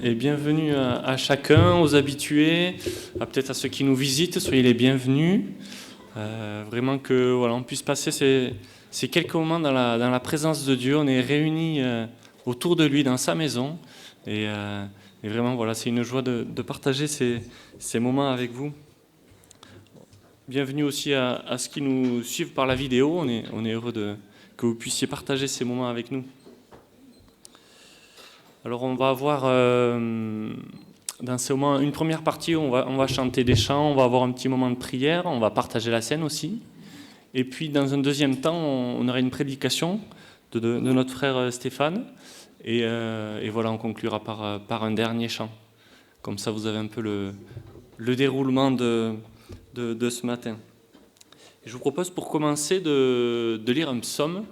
et bienvenue à chacun, aux habitués, peut-être à ceux qui nous visitent, soyez les bienvenus. Vraiment que voilà, on puisse passer ces quelques moments dans la présence de Dieu. On est réunis autour de lui dans sa maison et vraiment voilà, c'est une joie de partager ces moments avec vous. Bienvenue aussi à ceux qui nous suivent par la vidéo. On est heureux que vous puissiez partager ces moments avec nous. Alors on va avoir dans ce moment une première partie où on va chanter des chants, on va avoir un petit moment de prière, on va partager la scène aussi. Et puis dans un deuxième temps, on aura une prédication de notre frère Stéphane. Et voilà, on conclura par un dernier chant. Comme ça, vous avez un peu le déroulement de ce matin. Et je vous propose pour commencer de lire un psaume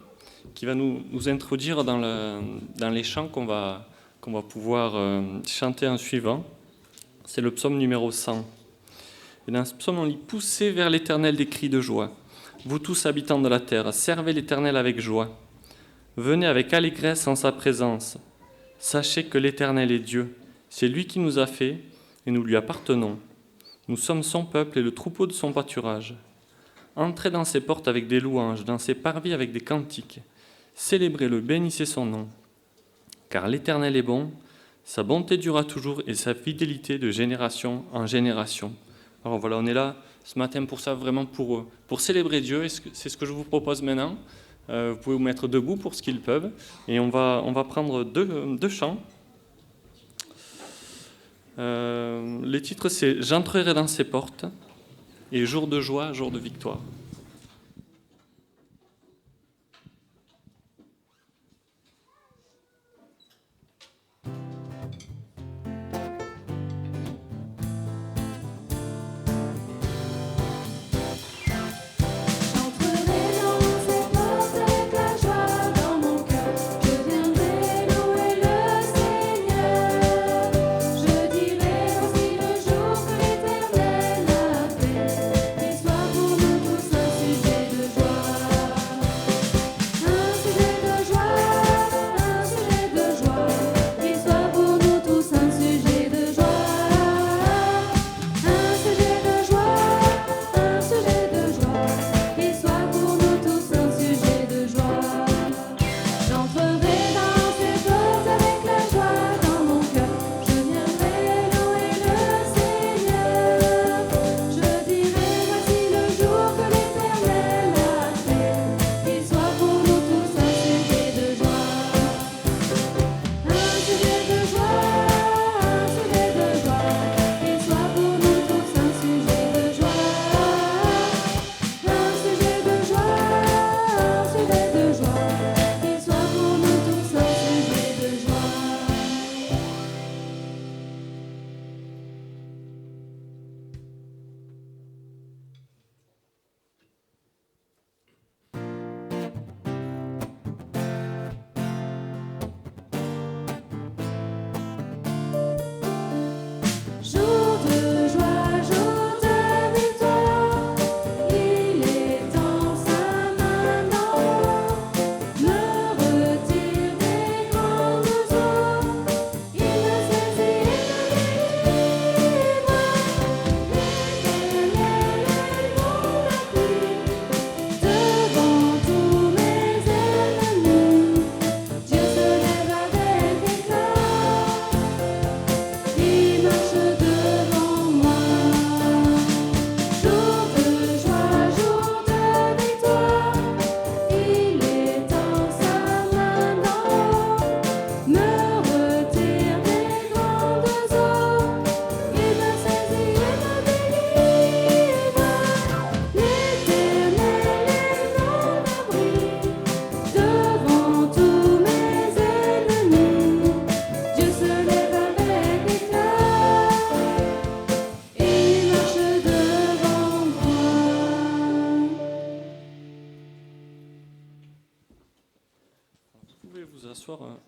qui va nous introduire dans les chants qu'on va pouvoir chanter en suivant. C'est le psaume numéro 100. Et dans ce psaume, on lit « Poussez vers l'Éternel des cris de joie. Vous tous habitants de la terre, servez l'Éternel avec joie. Venez avec allégresse en sa présence. Sachez que l'Éternel est Dieu. C'est lui qui nous a fait et nous lui appartenons. Nous sommes son peuple et le troupeau de son pâturage. Entrez dans ses portes avec des louanges, dans ses parvis avec des cantiques. Célébrez-le, bénissez son nom. Car l'Éternel est bon, sa bonté durera toujours et sa fidélité de génération en génération. » Alors voilà, on est là ce matin pour ça, vraiment pour célébrer Dieu, et c'est ce que je vous propose maintenant. Vous pouvez vous mettre debout pour ce qu'ils peuvent, et on va prendre deux chants. Les titres, c'est « J'entrerai dans ses portes » et « Jour de joie, jour de victoire ».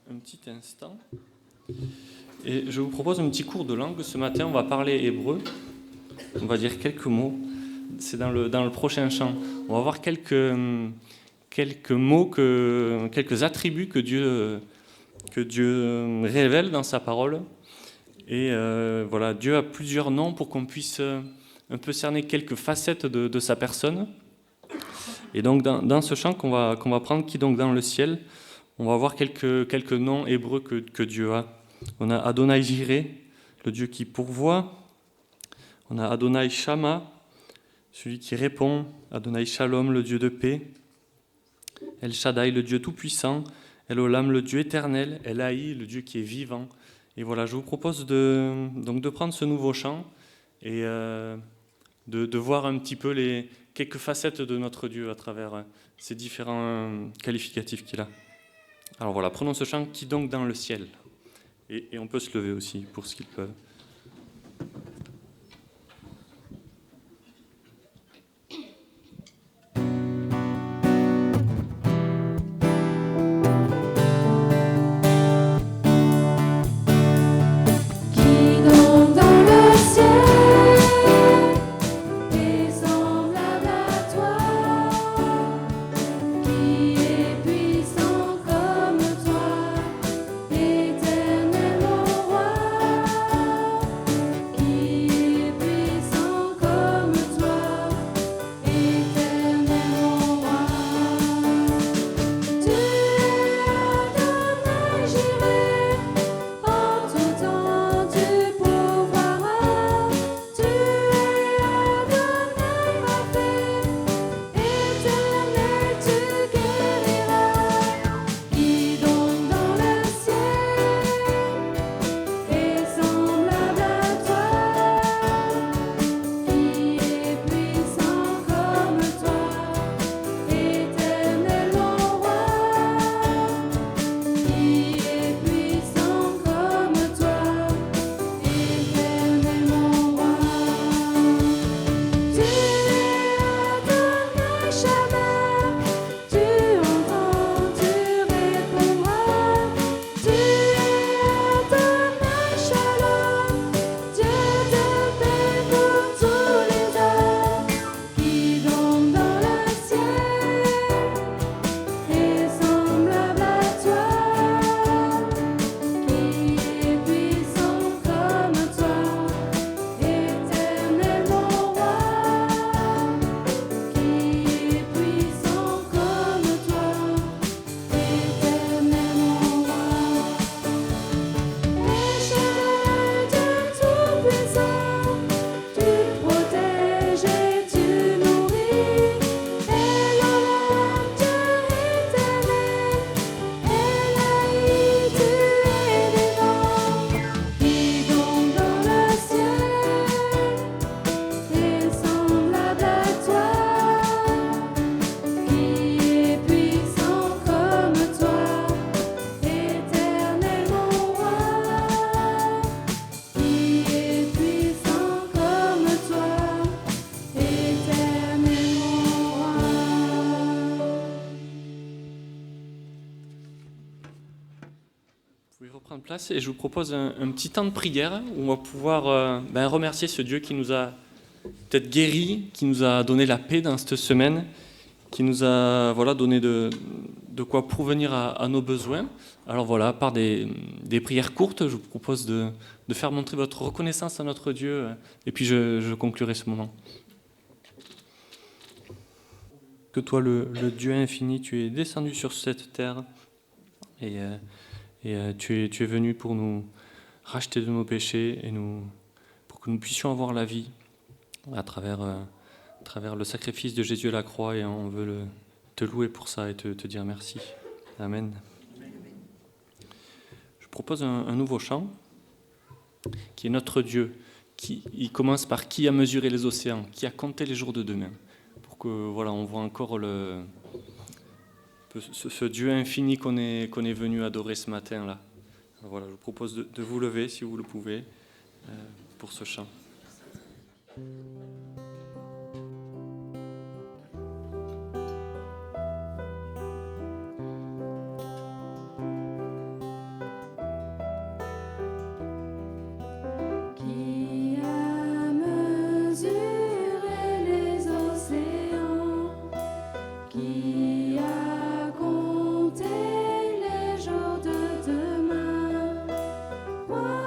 Un petit instant. Et je vous propose un petit cours de langue. Ce matin, on va parler hébreu. On va dire quelques mots. C'est dans le prochain chant. On va voir quelques mots, quelques attributs que Dieu révèle dans sa parole. Et voilà, Dieu a plusieurs noms pour qu'on puisse un peu cerner quelques facettes de sa personne. Et donc dans ce chant qu'on va prendre, qui donc dans le ciel, on va voir quelques noms hébreux que Dieu a. On a Adonai Jireh, le Dieu qui pourvoit. On a Adonai Shama, celui qui répond. Adonai Shalom, le Dieu de paix. El Shaddai, le Dieu tout-puissant. El Olam, le Dieu éternel. El Haï, le Dieu qui est vivant. Et voilà, je vous propose de prendre ce nouveau chant et de voir un petit peu quelques facettes de notre Dieu à travers ces différents qualificatifs qu'il a. Alors voilà, prenons ce chant qui donc dans le ciel. Et on peut se lever aussi pour ce qu'ils peuvent. Reprendre place et je vous propose un petit temps de prière où on va pouvoir remercier ce Dieu qui nous a peut-être guéris, qui nous a donné la paix dans cette semaine, qui nous a donné de quoi pourvenir à nos besoins. Alors voilà, par des prières courtes, je vous propose de faire montrer votre reconnaissance à notre Dieu et puis je conclurai ce moment. Que toi, le Dieu infini, tu es descendu sur cette terre et tu es venu pour nous racheter de nos péchés et pour que nous puissions avoir la vie à travers le sacrifice de Jésus à la croix, et on veut te louer pour ça et te dire merci. Amen. Je propose un nouveau chant qui est notre Dieu. Il commence par qui a mesuré les océans, qui a compté les jours de demain, pour que on voit encore ce Dieu infini qu'on est venu adorer ce matin-là. Voilà, je vous propose de vous lever, si vous le pouvez, pour ce chant. Compté les jours de demain, moi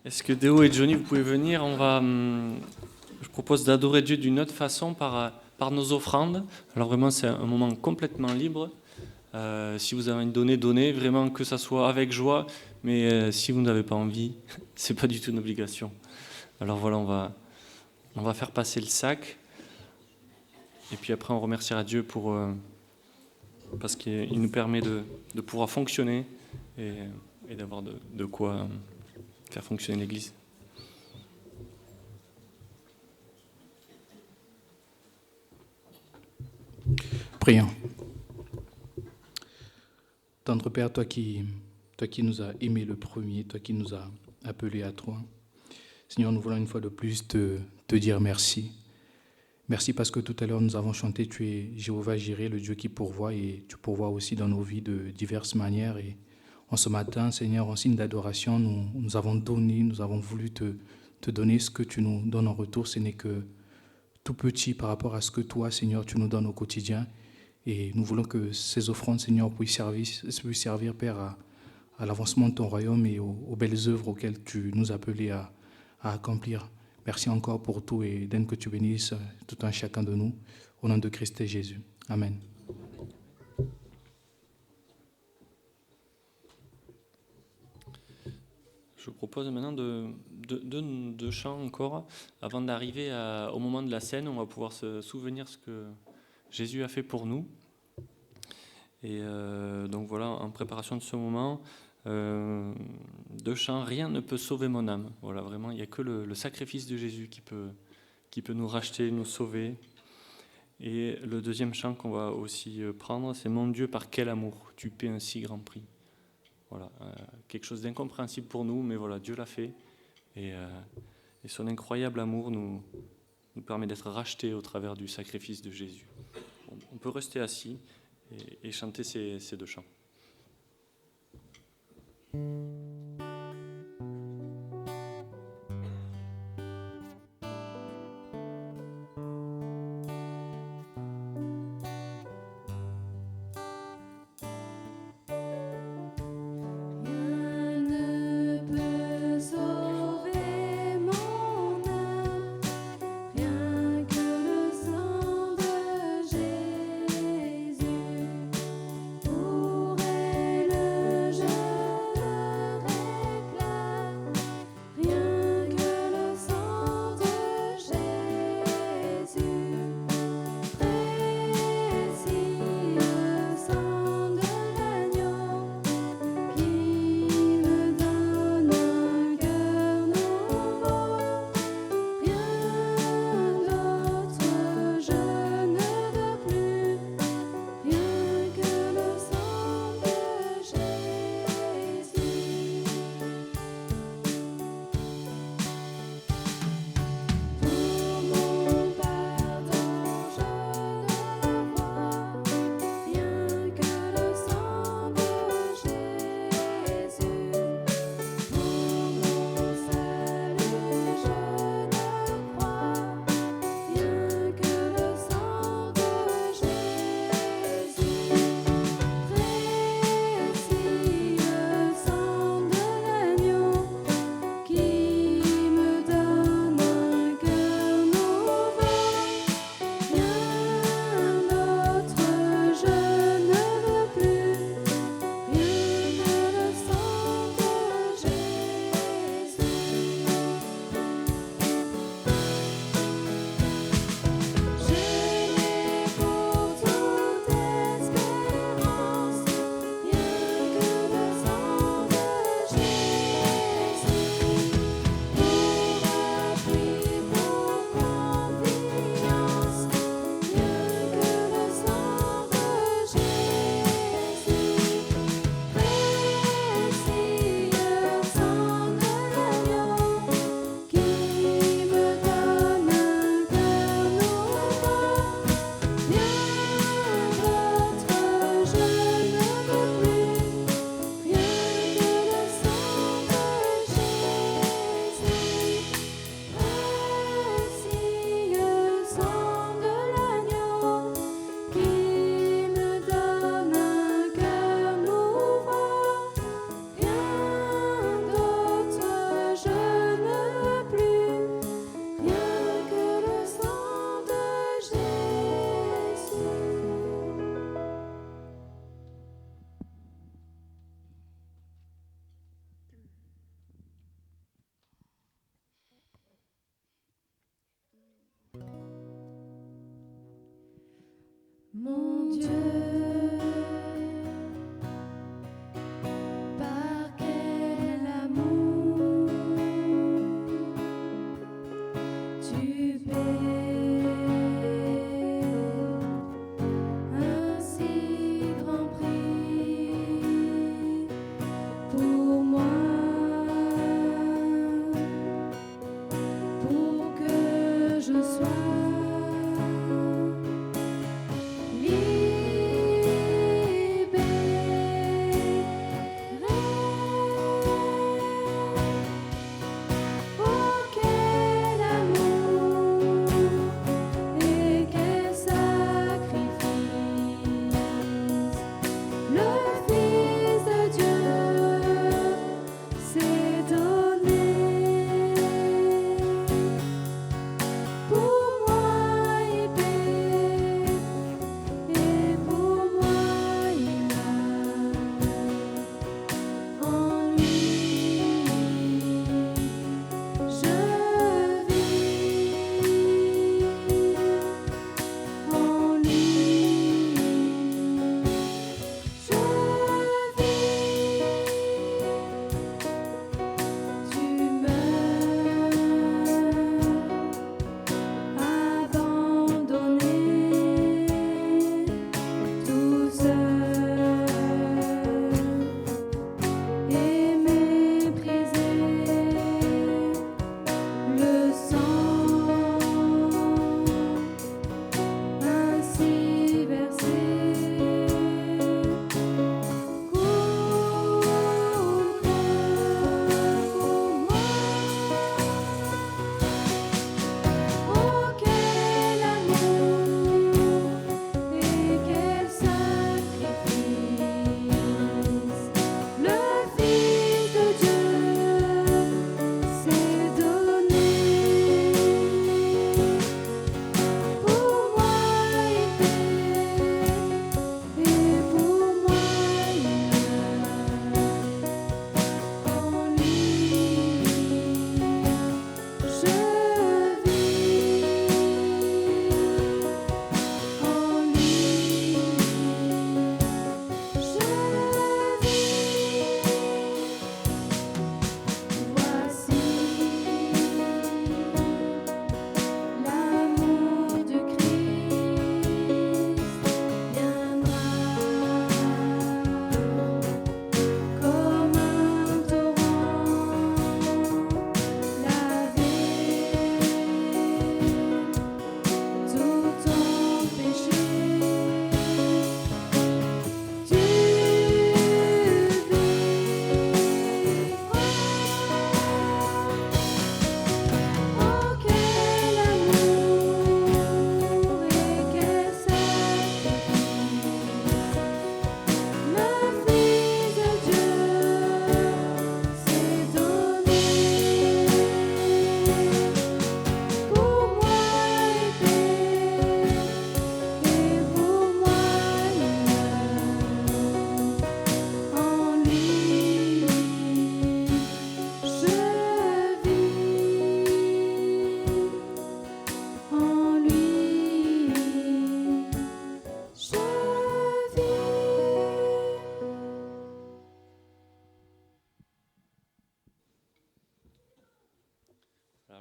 Est-ce que Déo et Johnny, vous pouvez venir? Je propose d'adorer Dieu d'une autre façon par nos offrandes. Alors vraiment, c'est un moment complètement libre. Si vous avez une donnée, donnez. Vraiment que ça soit avec joie. Mais si vous n'avez pas envie, c'est pas du tout une obligation. Alors voilà, on va faire passer le sac. Et puis après, on remerciera Dieu parce qu'il nous permet de pouvoir fonctionner et d'avoir de quoi faire fonctionner l'Église. Prions. Tendre Père, toi qui nous as aimés le premier, toi qui nous as appelés à toi, Seigneur, nous voulons une fois de plus te dire merci. Merci parce que tout à l'heure nous avons chanté, tu es Jéhovah Jireh, le Dieu qui pourvoit, et tu pourvois aussi dans nos vies de diverses manières. Et en ce matin, Seigneur, en signe d'adoration, nous avons donné, nous avons voulu te donner ce que tu nous donnes en retour. Ce n'est que tout petit par rapport à ce que toi, Seigneur, tu nous donnes au quotidien. Et nous voulons que ces offrandes, Seigneur, puissent servir, Père, à l'avancement de ton royaume et aux belles œuvres auxquelles tu nous as appelés à accomplir. Merci encore pour tout et donne que tu bénisses tout un chacun de nous. Au nom de Christ et Jésus. Amen. Je vous propose maintenant deux chants encore. Avant d'arriver au moment de la scène, on va pouvoir se souvenir ce que Jésus a fait pour nous. Et donc voilà, en préparation de ce moment, deux chants, rien ne peut sauver mon âme. Voilà, vraiment, il n'y a que le sacrifice de Jésus qui peut nous racheter, nous sauver. Et le deuxième chant qu'on va aussi prendre, c'est Mon Dieu, par quel amour tu paies un si grand prix. Voilà, quelque chose d'incompréhensible pour nous, mais voilà, Dieu l'a fait. Et son incroyable amour nous permet d'être rachetés au travers du sacrifice de Jésus. On peut rester assis et chanter ces deux chants. Pour elle, je Mon Dieu, par quel amour tu paies un si grand prix pour moi, pour que je sois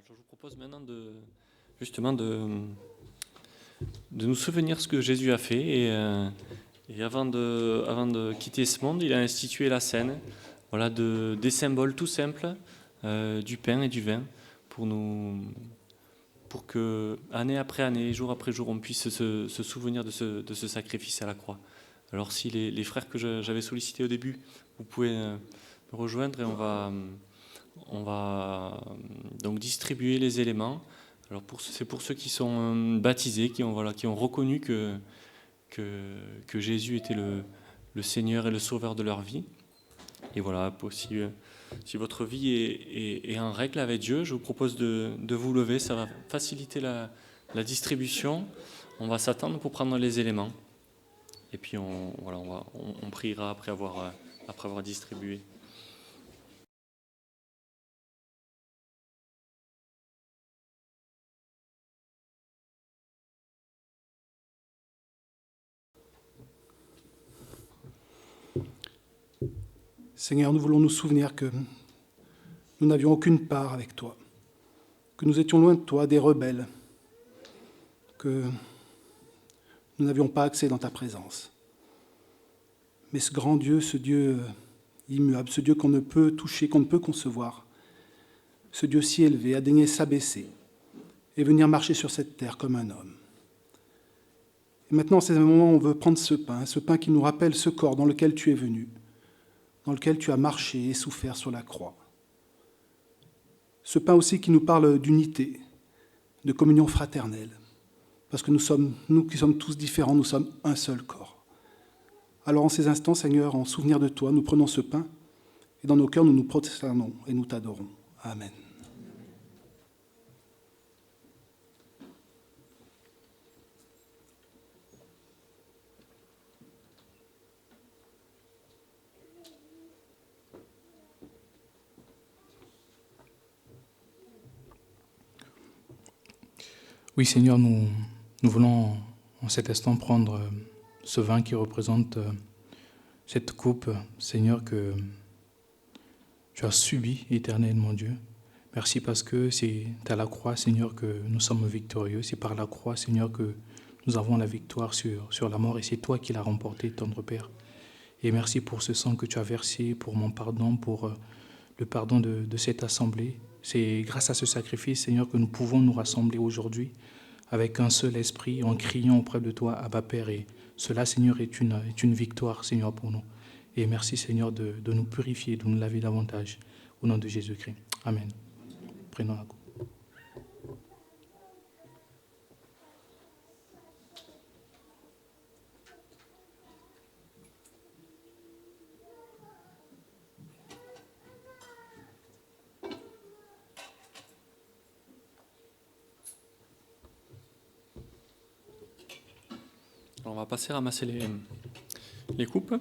Je vous propose maintenant justement de nous souvenir ce que Jésus a fait. Et avant de quitter ce monde, il a institué la scène, voilà, des symboles tout simples, du pain et du vin, pour que, année après année, jour après jour, on puisse se souvenir de ce sacrifice à la croix. Alors si les frères que j'avais sollicités au début, vous pouvez me rejoindre et on va donc distribuer les éléments. Alors c'est pour ceux qui sont baptisés, qui ont reconnu que Jésus était le Seigneur et le Sauveur de leur vie. Et voilà, si votre vie est en règle avec Dieu, je vous propose de vous lever. Ça va faciliter la distribution. On va s'attendre pour prendre les éléments. Et puis on priera après avoir distribué. Seigneur, nous voulons nous souvenir que nous n'avions aucune part avec toi, que nous étions loin de toi, des rebelles, que nous n'avions pas accès dans ta présence. Mais ce grand Dieu, ce Dieu immuable, ce Dieu qu'on ne peut toucher, qu'on ne peut concevoir, ce Dieu si élevé a daigné s'abaisser et venir marcher sur cette terre comme un homme. Et maintenant, c'est un moment où on veut prendre ce pain qui nous rappelle ce corps dans lequel tu es venu, dans lequel tu as marché et souffert sur la croix. Ce pain aussi qui nous parle d'unité, de communion fraternelle, parce que nous qui sommes tous différents, nous sommes un seul corps. Alors en ces instants, Seigneur, en souvenir de toi, nous prenons ce pain et dans nos cœurs, nous nous prosternons et nous t'adorons. Amen. Oui, Seigneur, nous voulons en cet instant prendre ce vin qui représente cette coupe, Seigneur, que tu as subi éternellement, Dieu. Merci parce que c'est à la croix, Seigneur, que nous sommes victorieux. C'est par la croix, Seigneur, que nous avons la victoire sur la mort et c'est toi qui l'as remporté, tendre Père. Et merci pour ce sang que tu as versé, pour mon pardon, pour le pardon de cette assemblée. C'est grâce à ce sacrifice, Seigneur, que nous pouvons nous rassembler aujourd'hui avec un seul esprit, en criant auprès de toi, Abba Père. Et cela, Seigneur, est une victoire, Seigneur, pour nous. Et merci, Seigneur, de nous purifier, de nous laver davantage. Au nom de Jésus-Christ. Amen. Prenons la coupe. Alors, on va passer ramasser les coupes.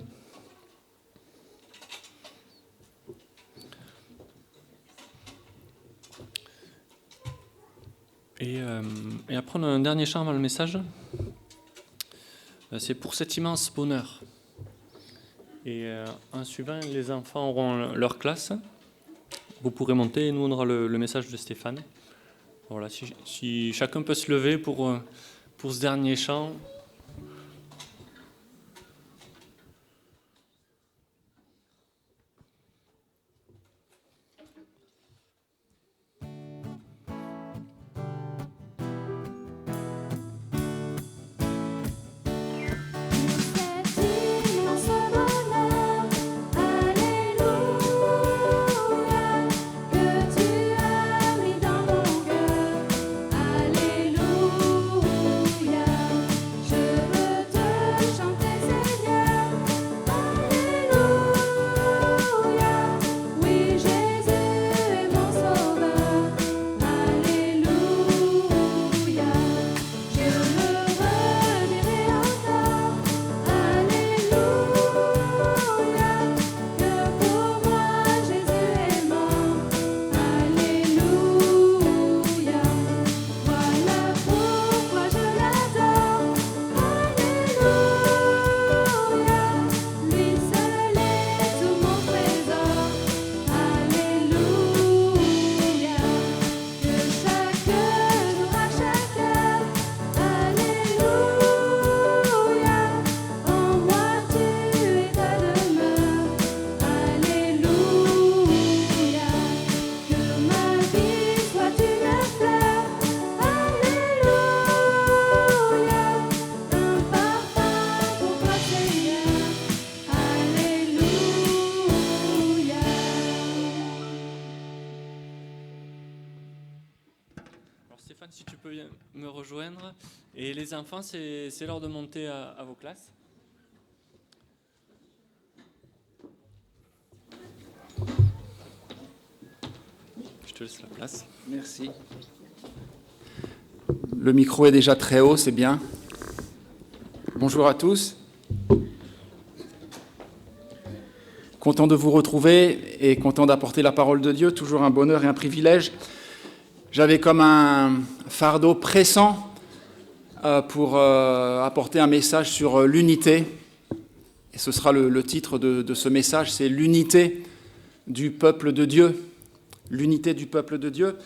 Et après, on a un dernier chant avant le message. C'est pour cet immense bonheur. Et en suivant, les enfants auront leur classe. Vous pourrez monter et nous, on aura le message de Stéphane. Voilà, si chacun peut se lever pour ce dernier chant. Stéphane, si tu peux me rejoindre. Et les enfants, c'est l'heure de monter à vos classes. Je te laisse la place. Merci. Le micro est déjà très haut, c'est bien. Bonjour à tous. Content de vous retrouver et content d'apporter la parole de Dieu, toujours un bonheur et un privilège. J'avais comme un fardeau pressant pour apporter un message sur l'unité. Et ce sera le titre de ce message, c'est l'unité du peuple de Dieu. L'unité du peuple de Dieu.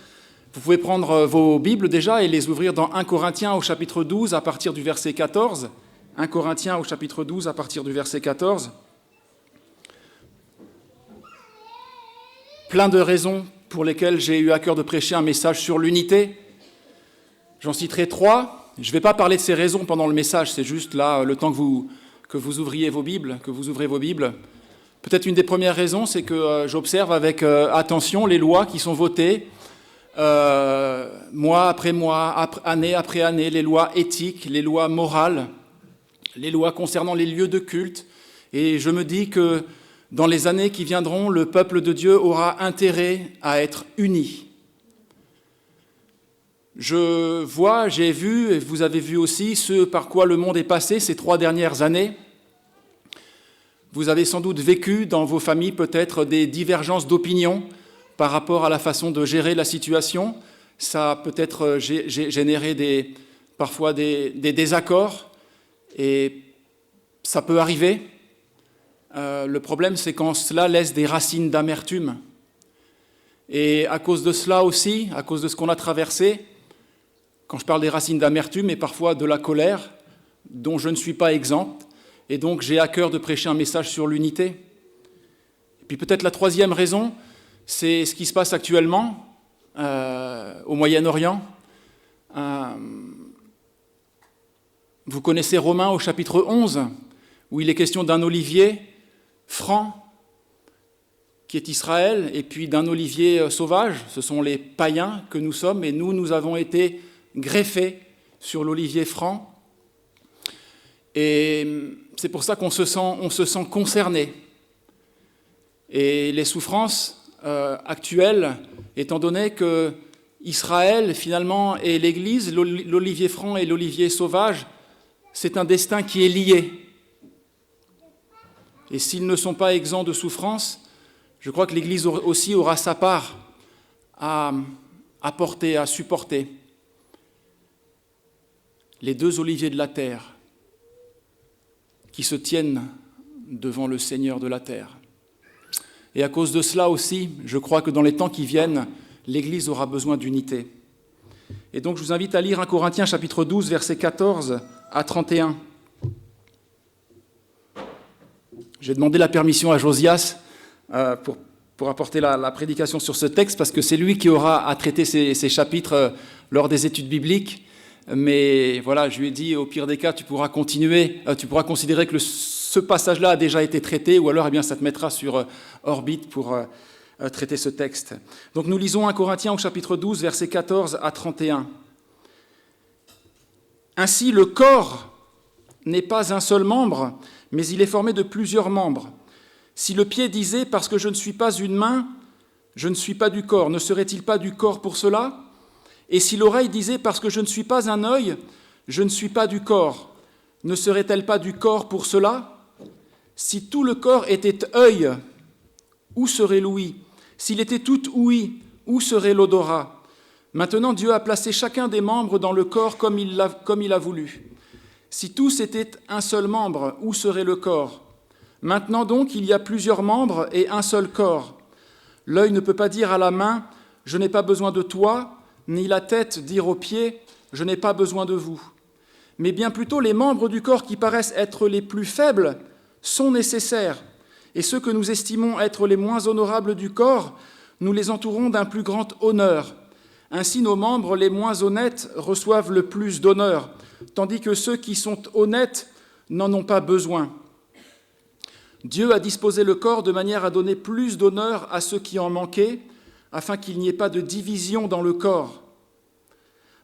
Vous pouvez prendre vos Bibles déjà et les ouvrir dans 1 Corinthiens au chapitre 12 à partir du verset 14. 1 Corinthiens au chapitre 12 à partir du verset 14. Plein de raisons pour lesquelles j'ai eu à cœur de prêcher un message sur l'unité. J'en citerai 3. Je ne vais pas parler de ces raisons pendant le message, c'est juste là le temps que vous ouvriez vos Bibles, que vous ouvrez vos Bibles. Peut-être une des premières raisons, c'est que j'observe avec attention les lois qui sont votées mois après mois, année après année, les lois éthiques, les lois morales, les lois concernant les lieux de culte. Et je me dis que dans les années qui viendront, le peuple de Dieu aura intérêt à être uni. Je vois, j'ai vu, et vous avez vu aussi, ce par quoi le monde est passé ces 3 dernières années. Vous avez sans doute vécu dans vos familles peut-être des divergences d'opinion par rapport à la façon de gérer la situation. Ça a peut-être généré parfois des désaccords, et ça peut arriver. Le problème, c'est quand cela laisse des racines d'amertume. Et à cause de cela aussi, à cause de ce qu'on a traversé, quand je parle des racines d'amertume et parfois de la colère, dont je ne suis pas exempt, et donc j'ai à cœur de prêcher un message sur l'unité. Et puis peut-être la 3e raison, c'est ce qui se passe actuellement au Moyen-Orient. Vous connaissez Romains au chapitre 11, où il est question d'un olivier franc, qui est Israël, et puis d'un olivier sauvage, ce sont les païens que nous sommes, et nous avons été greffés sur l'olivier franc. Et c'est pour ça qu'on se sent concerné. Et les souffrances actuelles, étant donné que Israël, finalement, et l'Église, l'olivier franc et l'olivier sauvage, c'est un destin qui est lié. Et s'ils ne sont pas exempts de souffrance, je crois que l'Église aussi aura sa part à porter, à supporter. Les 2 oliviers de la terre qui se tiennent devant le Seigneur de la terre. Et à cause de cela aussi, je crois que dans les temps qui viennent, l'Église aura besoin d'unité. Et donc je vous invite à lire 1 Corinthiens chapitre 12, versets 14 à 31. J'ai demandé la permission à Josias pour apporter la prédication sur ce texte, parce que c'est lui qui aura à traiter ces chapitres lors des études bibliques. Mais voilà, je lui ai dit, au pire des cas, tu pourras considérer que ce passage-là a déjà été traité, ou alors ça te mettra sur orbite pour traiter ce texte. Donc nous lisons 1 Corinthiens au chapitre 12, versets 14 à 31. « Ainsi, le corps n'est pas un seul membre, mais il est formé de plusieurs membres. Si le pied disait « Parce que je ne suis pas une main, je ne suis pas du corps », ne serait-il pas du corps pour cela ? Et si l'oreille disait « Parce que je ne suis pas un œil, je ne suis pas du corps », ne serait-elle pas du corps pour cela ? Si tout le corps était œil, où serait l'ouïe ? S'il était tout ouïe, où serait l'odorat ? Maintenant, Dieu a placé chacun des membres dans le corps comme il a voulu. Si tous étaient un seul membre, où serait le corps ? Maintenant donc, il y a plusieurs membres et un seul corps. L'œil ne peut pas dire à la main « Je n'ai pas besoin de toi », ni la tête dire aux pieds « Je n'ai pas besoin de vous ». Mais bien plutôt, les membres du corps qui paraissent être les plus faibles sont nécessaires, et ceux que nous estimons être les moins honorables du corps, nous les entourons d'un plus grand honneur. Ainsi, nos membres les moins honnêtes reçoivent le plus d'honneur, tandis que ceux qui sont honnêtes n'en ont pas besoin. Dieu a disposé le corps de manière à donner plus d'honneur à ceux qui en manquaient, afin qu'il n'y ait pas de division dans le corps,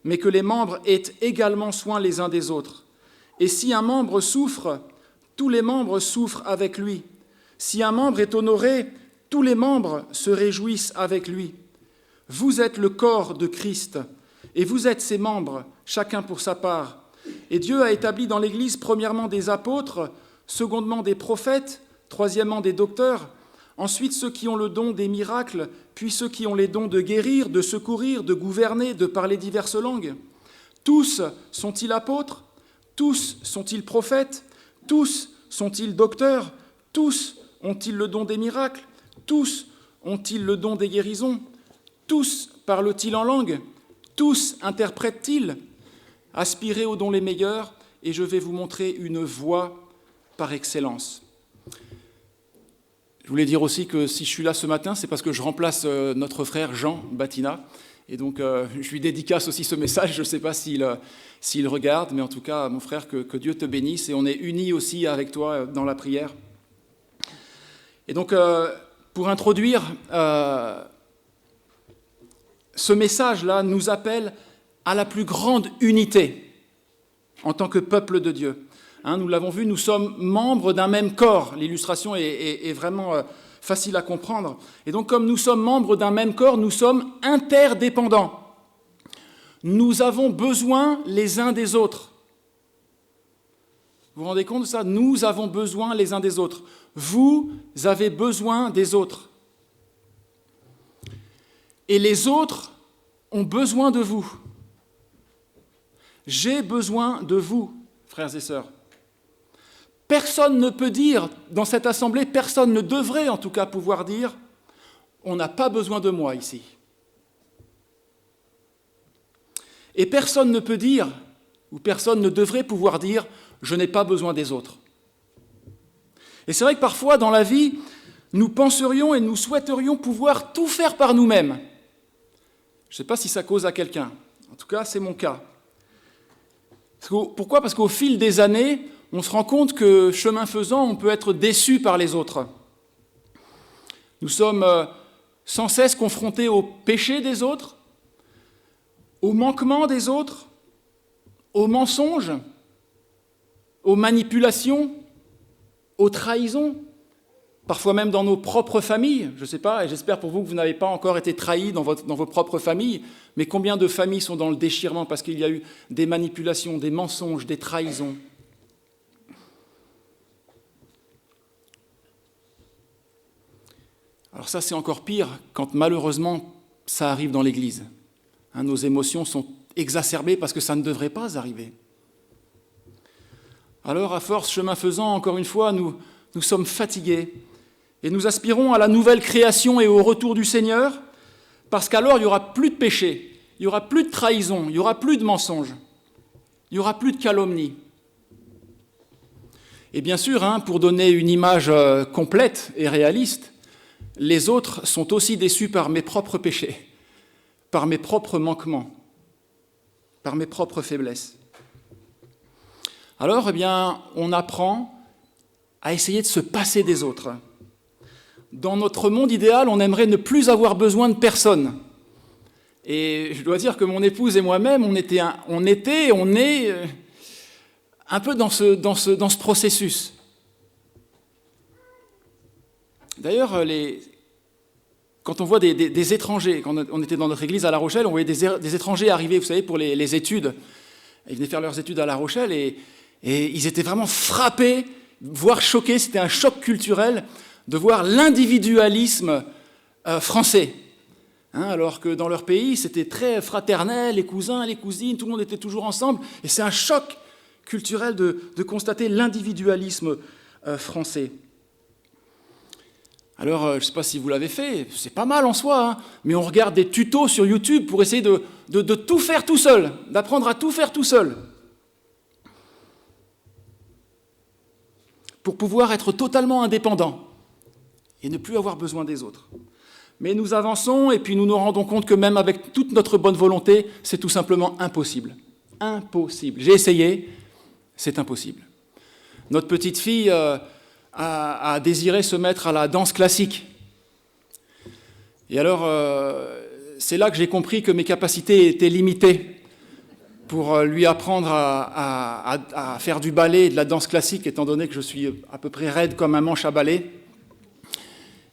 mais que les membres aient également soin les uns des autres. Et si un membre souffre, tous les membres souffrent avec lui. Si un membre est honoré, tous les membres se réjouissent avec lui. Vous êtes le corps de Christ, et vous êtes ses membres, chacun pour sa part. Et Dieu a établi dans l'Église premièrement des apôtres, secondement des prophètes, troisièmement des docteurs, ensuite ceux qui ont le don des miracles, puis ceux qui ont les dons de guérir, de secourir, de gouverner, de parler diverses langues. Tous sont-ils apôtres ? Tous sont-ils prophètes ? Tous sont-ils docteurs? Tous ont-ils le don des miracles? Tous ont-ils le don des guérisons? Tous parlent-ils en langue? Tous interprètent-ils? Aspirez aux dons les meilleurs, et je vais vous montrer une voie par excellence. Je voulais dire aussi que si je suis là ce matin, c'est parce que je remplace notre frère Jean Batina. Et donc, je lui dédicace aussi ce message. Je ne sais pas s'il regarde, mais en tout cas, mon frère, que Dieu te bénisse. Et on est unis aussi avec toi dans la prière. Et donc, pour introduire, ce message-là nous appelle à la plus grande unité en tant que peuple de Dieu. Nous l'avons vu, nous sommes membres d'un même corps. L'illustration est vraiment facile à comprendre. Et donc, comme nous sommes membres d'un même corps, nous sommes interdépendants. Nous avons besoin les uns des autres. Vous vous rendez compte de ça? Nous avons besoin les uns des autres. Vous avez besoin des autres. Et les autres ont besoin de vous. J'ai besoin de vous, frères et sœurs. Personne ne peut dire, dans cette assemblée, personne ne devrait en tout cas pouvoir dire « on n'a pas besoin de moi ici ». Et personne ne peut dire, ou personne ne devrait pouvoir dire « je n'ai pas besoin des autres ». Et c'est vrai que parfois, dans la vie, nous penserions et nous souhaiterions pouvoir tout faire par nous-mêmes. Je ne sais pas si ça cause à quelqu'un. En tout cas, c'est mon cas. Pourquoi? Parce qu'au fil des années, on se rend compte que, chemin faisant, on peut être déçu par les autres. Nous sommes sans cesse confrontés au péché des autres, aux manquements des autres, aux mensonges, aux manipulations, aux trahisons, parfois même dans nos propres familles. Je ne sais pas, et j'espère pour vous que vous n'avez pas encore été trahis dans vos propres familles, mais combien de familles sont dans le déchirement parce qu'il y a eu des manipulations, des mensonges, des trahisons. Alors ça, c'est encore pire quand malheureusement ça arrive dans l'Église. Nos émotions sont exacerbées parce que ça ne devrait pas arriver. Alors, à force, chemin faisant, encore une fois, nous sommes fatigués et nous aspirons à la nouvelle création et au retour du Seigneur parce qu'alors il n'y aura plus de péché, il n'y aura plus de trahison, il n'y aura plus de mensonges, il n'y aura plus de calomnie. Et bien sûr, pour donner une image complète et réaliste, les autres sont aussi déçus par mes propres péchés, par mes propres manquements, par mes propres faiblesses. Alors, on apprend à essayer de se passer des autres. Dans notre monde idéal, on aimerait ne plus avoir besoin de personne. Et je dois dire que mon épouse et moi-même, on est un peu dans ce processus. D'ailleurs, quand on voit des étrangers, quand on était dans notre église à La Rochelle, on voyait des étrangers arriver, vous savez, pour les études. Ils venaient faire leurs études à La Rochelle et ils étaient vraiment frappés, voire choqués, c'était un choc culturel de voir l'individualisme français. Alors que dans leur pays, c'était très fraternel, les cousins, les cousines, tout le monde était toujours ensemble. Et c'est un choc culturel de constater l'individualisme français. Alors, je ne sais pas si vous l'avez fait, c'est pas mal en soi, mais on regarde des tutos sur YouTube pour essayer de tout faire tout seul, d'apprendre à tout faire tout seul, pour pouvoir être totalement indépendant et ne plus avoir besoin des autres. Mais nous avançons et puis nous nous rendons compte que même avec toute notre bonne volonté, c'est tout simplement impossible. Impossible. J'ai essayé, c'est impossible. Notre petite fille a désiré se mettre à la danse classique. Et alors, c'est là que j'ai compris que mes capacités étaient limitées pour lui apprendre à faire du ballet et de la danse classique, étant donné que je suis à peu près raide comme un manche à balai.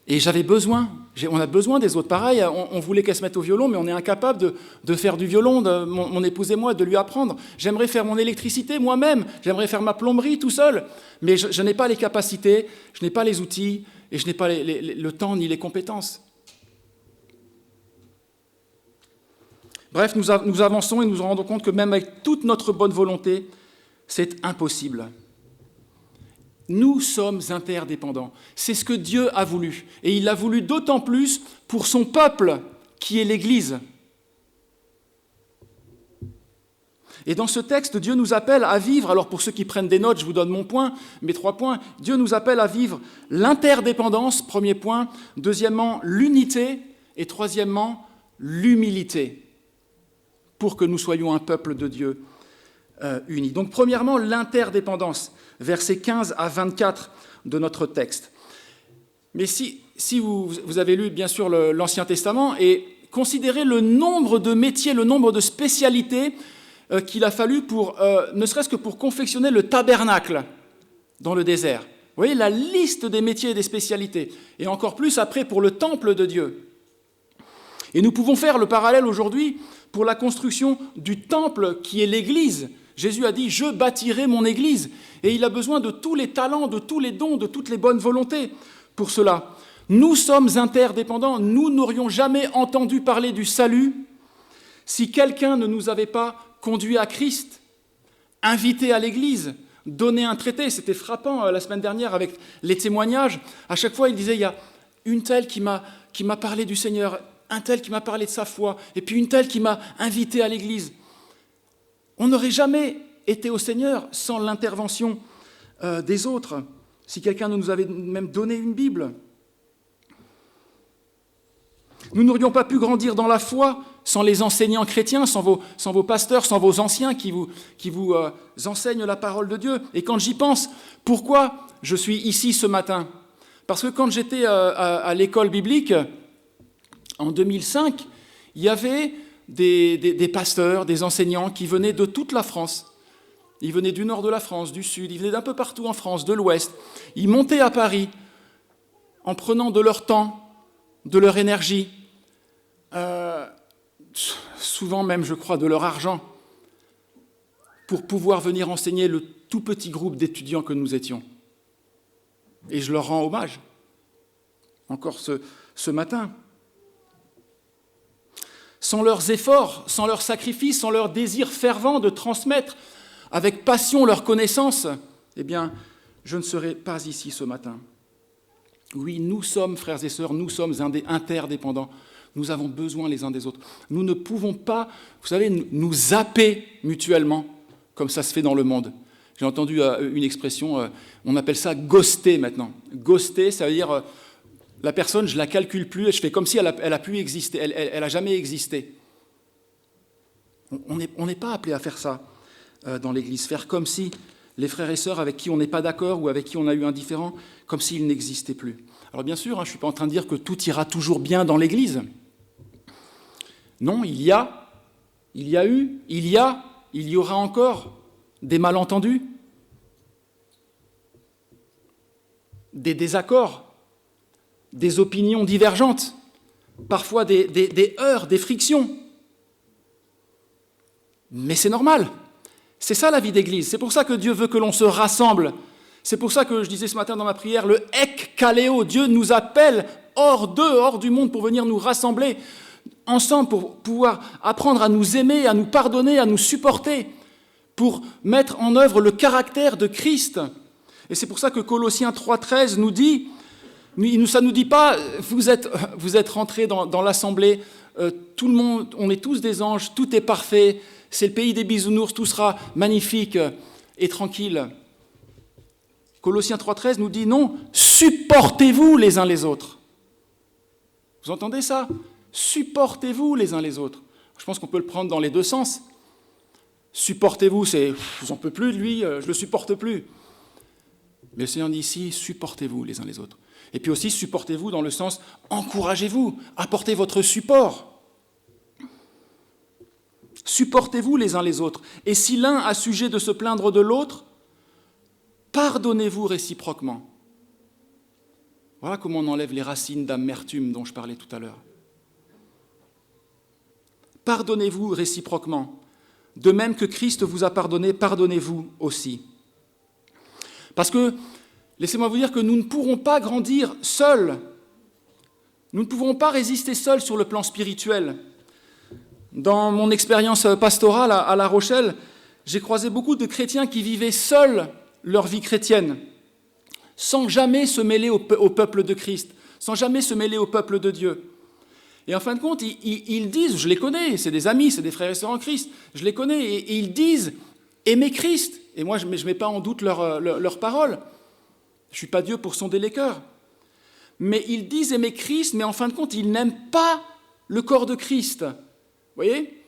Et j'avais besoin, on a besoin des autres. Pareil, on voulait qu'elle se mette au violon, mais on est incapable de faire du violon, mon épouse et moi, de lui apprendre. J'aimerais faire mon électricité moi-même, j'aimerais faire ma plomberie tout seul, mais je n'ai pas les capacités, je n'ai pas les outils, et je n'ai pas le temps ni les compétences. Bref, nous avançons et nous nous rendons compte que même avec toute notre bonne volonté, c'est impossible. Nous sommes interdépendants. C'est ce que Dieu a voulu. Et il l'a voulu d'autant plus pour son peuple, qui est l'Église. Et dans ce texte, Dieu nous appelle à vivre, alors pour ceux qui prennent des notes, je vous donne mes 3 points. Dieu nous appelle à vivre l'interdépendance, premier point. Deuxièmement, l'unité. Et troisièmement, l'humilité, pour que nous soyons un peuple de Dieu unis. Donc premièrement, l'interdépendance, versets 15 à 24 de notre texte. Mais si vous avez lu bien sûr l'Ancien Testament et considérez le nombre de métiers, le nombre de spécialités qu'il a fallu ne serait-ce que pour confectionner le tabernacle dans le désert. Vous voyez la liste des métiers et des spécialités. Et encore plus après pour le temple de Dieu. Et nous pouvons faire le parallèle aujourd'hui pour la construction du temple qui est l'Église. Jésus a dit « Je bâtirai mon Église ». Et il a besoin de tous les talents, de tous les dons, de toutes les bonnes volontés pour cela. Nous sommes interdépendants. Nous n'aurions jamais entendu parler du salut si quelqu'un ne nous avait pas conduit à Christ, invité à l'Église, donné un traité. C'était frappant la semaine dernière avec les témoignages. À chaque fois, il disait « Il y a une telle qui m'a parlé du Seigneur ». Un tel qui m'a parlé de sa foi, et puis une telle qui m'a invité à l'église. On n'aurait jamais été au Seigneur sans l'intervention des autres, si quelqu'un nous avait même donné une Bible. Nous n'aurions pas pu grandir dans la foi sans les enseignants chrétiens, sans vos pasteurs, sans vos anciens qui vous enseignent la parole de Dieu. Et quand j'y pense, pourquoi je suis ici ce matin ? Parce que quand j'étais à l'école biblique, en 2005, il y avait des pasteurs, des enseignants qui venaient de toute la France. Ils venaient du nord de la France, du sud, ils venaient d'un peu partout en France, de l'ouest. Ils montaient à Paris en prenant de leur temps, de leur énergie, souvent même, je crois, de leur argent, pour pouvoir venir enseigner le tout petit groupe d'étudiants que nous étions. Et je leur rends hommage, encore ce matin. Sans leurs efforts, sans leurs sacrifices, sans leur désir fervent de transmettre avec passion leurs connaissances, eh bien, je ne serais pas ici ce matin. Oui, nous sommes, frères et sœurs, nous sommes interdépendants. Nous avons besoin les uns des autres. Nous ne pouvons pas, vous savez, nous zapper mutuellement, comme ça se fait dans le monde. J'ai entendu une expression, on appelle ça ghoster maintenant. Ghoster, ça veut dire... La personne, je ne la calcule plus et je fais comme si elle a pu exister, elle n'a jamais existé. On n'est pas appelé à faire ça dans l'Église, faire comme si les frères et sœurs avec qui on n'est pas d'accord ou avec qui on a eu un différend, comme s'ils n'existaient plus. Alors bien sûr, je ne suis pas en train de dire que tout ira toujours bien dans l'Église. Non, il y aura encore des malentendus, des désaccords, des opinions divergentes, parfois des heurts, des frictions. Mais c'est normal. C'est ça la vie d'Église. C'est pour ça que Dieu veut que l'on se rassemble. C'est pour ça que je disais ce matin dans ma prière, le ekkaleo, Dieu nous appelle hors du monde pour venir nous rassembler ensemble, pour pouvoir apprendre à nous aimer, à nous pardonner, à nous supporter, pour mettre en œuvre le caractère de Christ. Et c'est pour ça que Colossiens 3,13 nous dit, ça ne nous dit pas, vous êtes rentrés dans l'assemblée, tout le monde, on est tous des anges, tout est parfait, c'est le pays des bisounours, tout sera magnifique et tranquille. Colossiens 3,13 nous dit non, supportez-vous les uns les autres. Vous entendez ça ? Supportez-vous les uns les autres. Je pense qu'on peut le prendre dans les deux sens. Supportez-vous, c'est j'en peux plus de lui, je le supporte plus. Mais le Seigneur dit ici, supportez-vous les uns les autres. Et puis aussi, supportez-vous dans le sens, encouragez-vous, apportez votre support. Supportez-vous les uns les autres. Et si l'un a sujet de se plaindre de l'autre, pardonnez-vous réciproquement. Voilà comment on enlève les racines d'amertume dont je parlais tout à l'heure. Pardonnez-vous réciproquement. De même que Christ vous a pardonné, pardonnez-vous aussi. Parce que, laissez-moi vous dire que nous ne pourrons pas grandir seuls. Nous ne pourrons pas résister seuls sur le plan spirituel. Dans mon expérience pastorale à La Rochelle, j'ai croisé beaucoup de chrétiens qui vivaient seuls leur vie chrétienne. sans jamais se mêler au peuple de Christ, sans jamais se mêler au peuple de Dieu. Et en fin de compte, ils disent, je les connais, c'est des amis, c'est des frères et sœurs en Christ, je les connais, et ils disent aimer Christ. Et moi, je ne mets pas en doute leurs paroles. Je ne suis pas Dieu pour sonder les cœurs. Mais ils disent aimer Christ, mais en fin de compte, ils n'aiment pas le corps de Christ. Vous voyez ?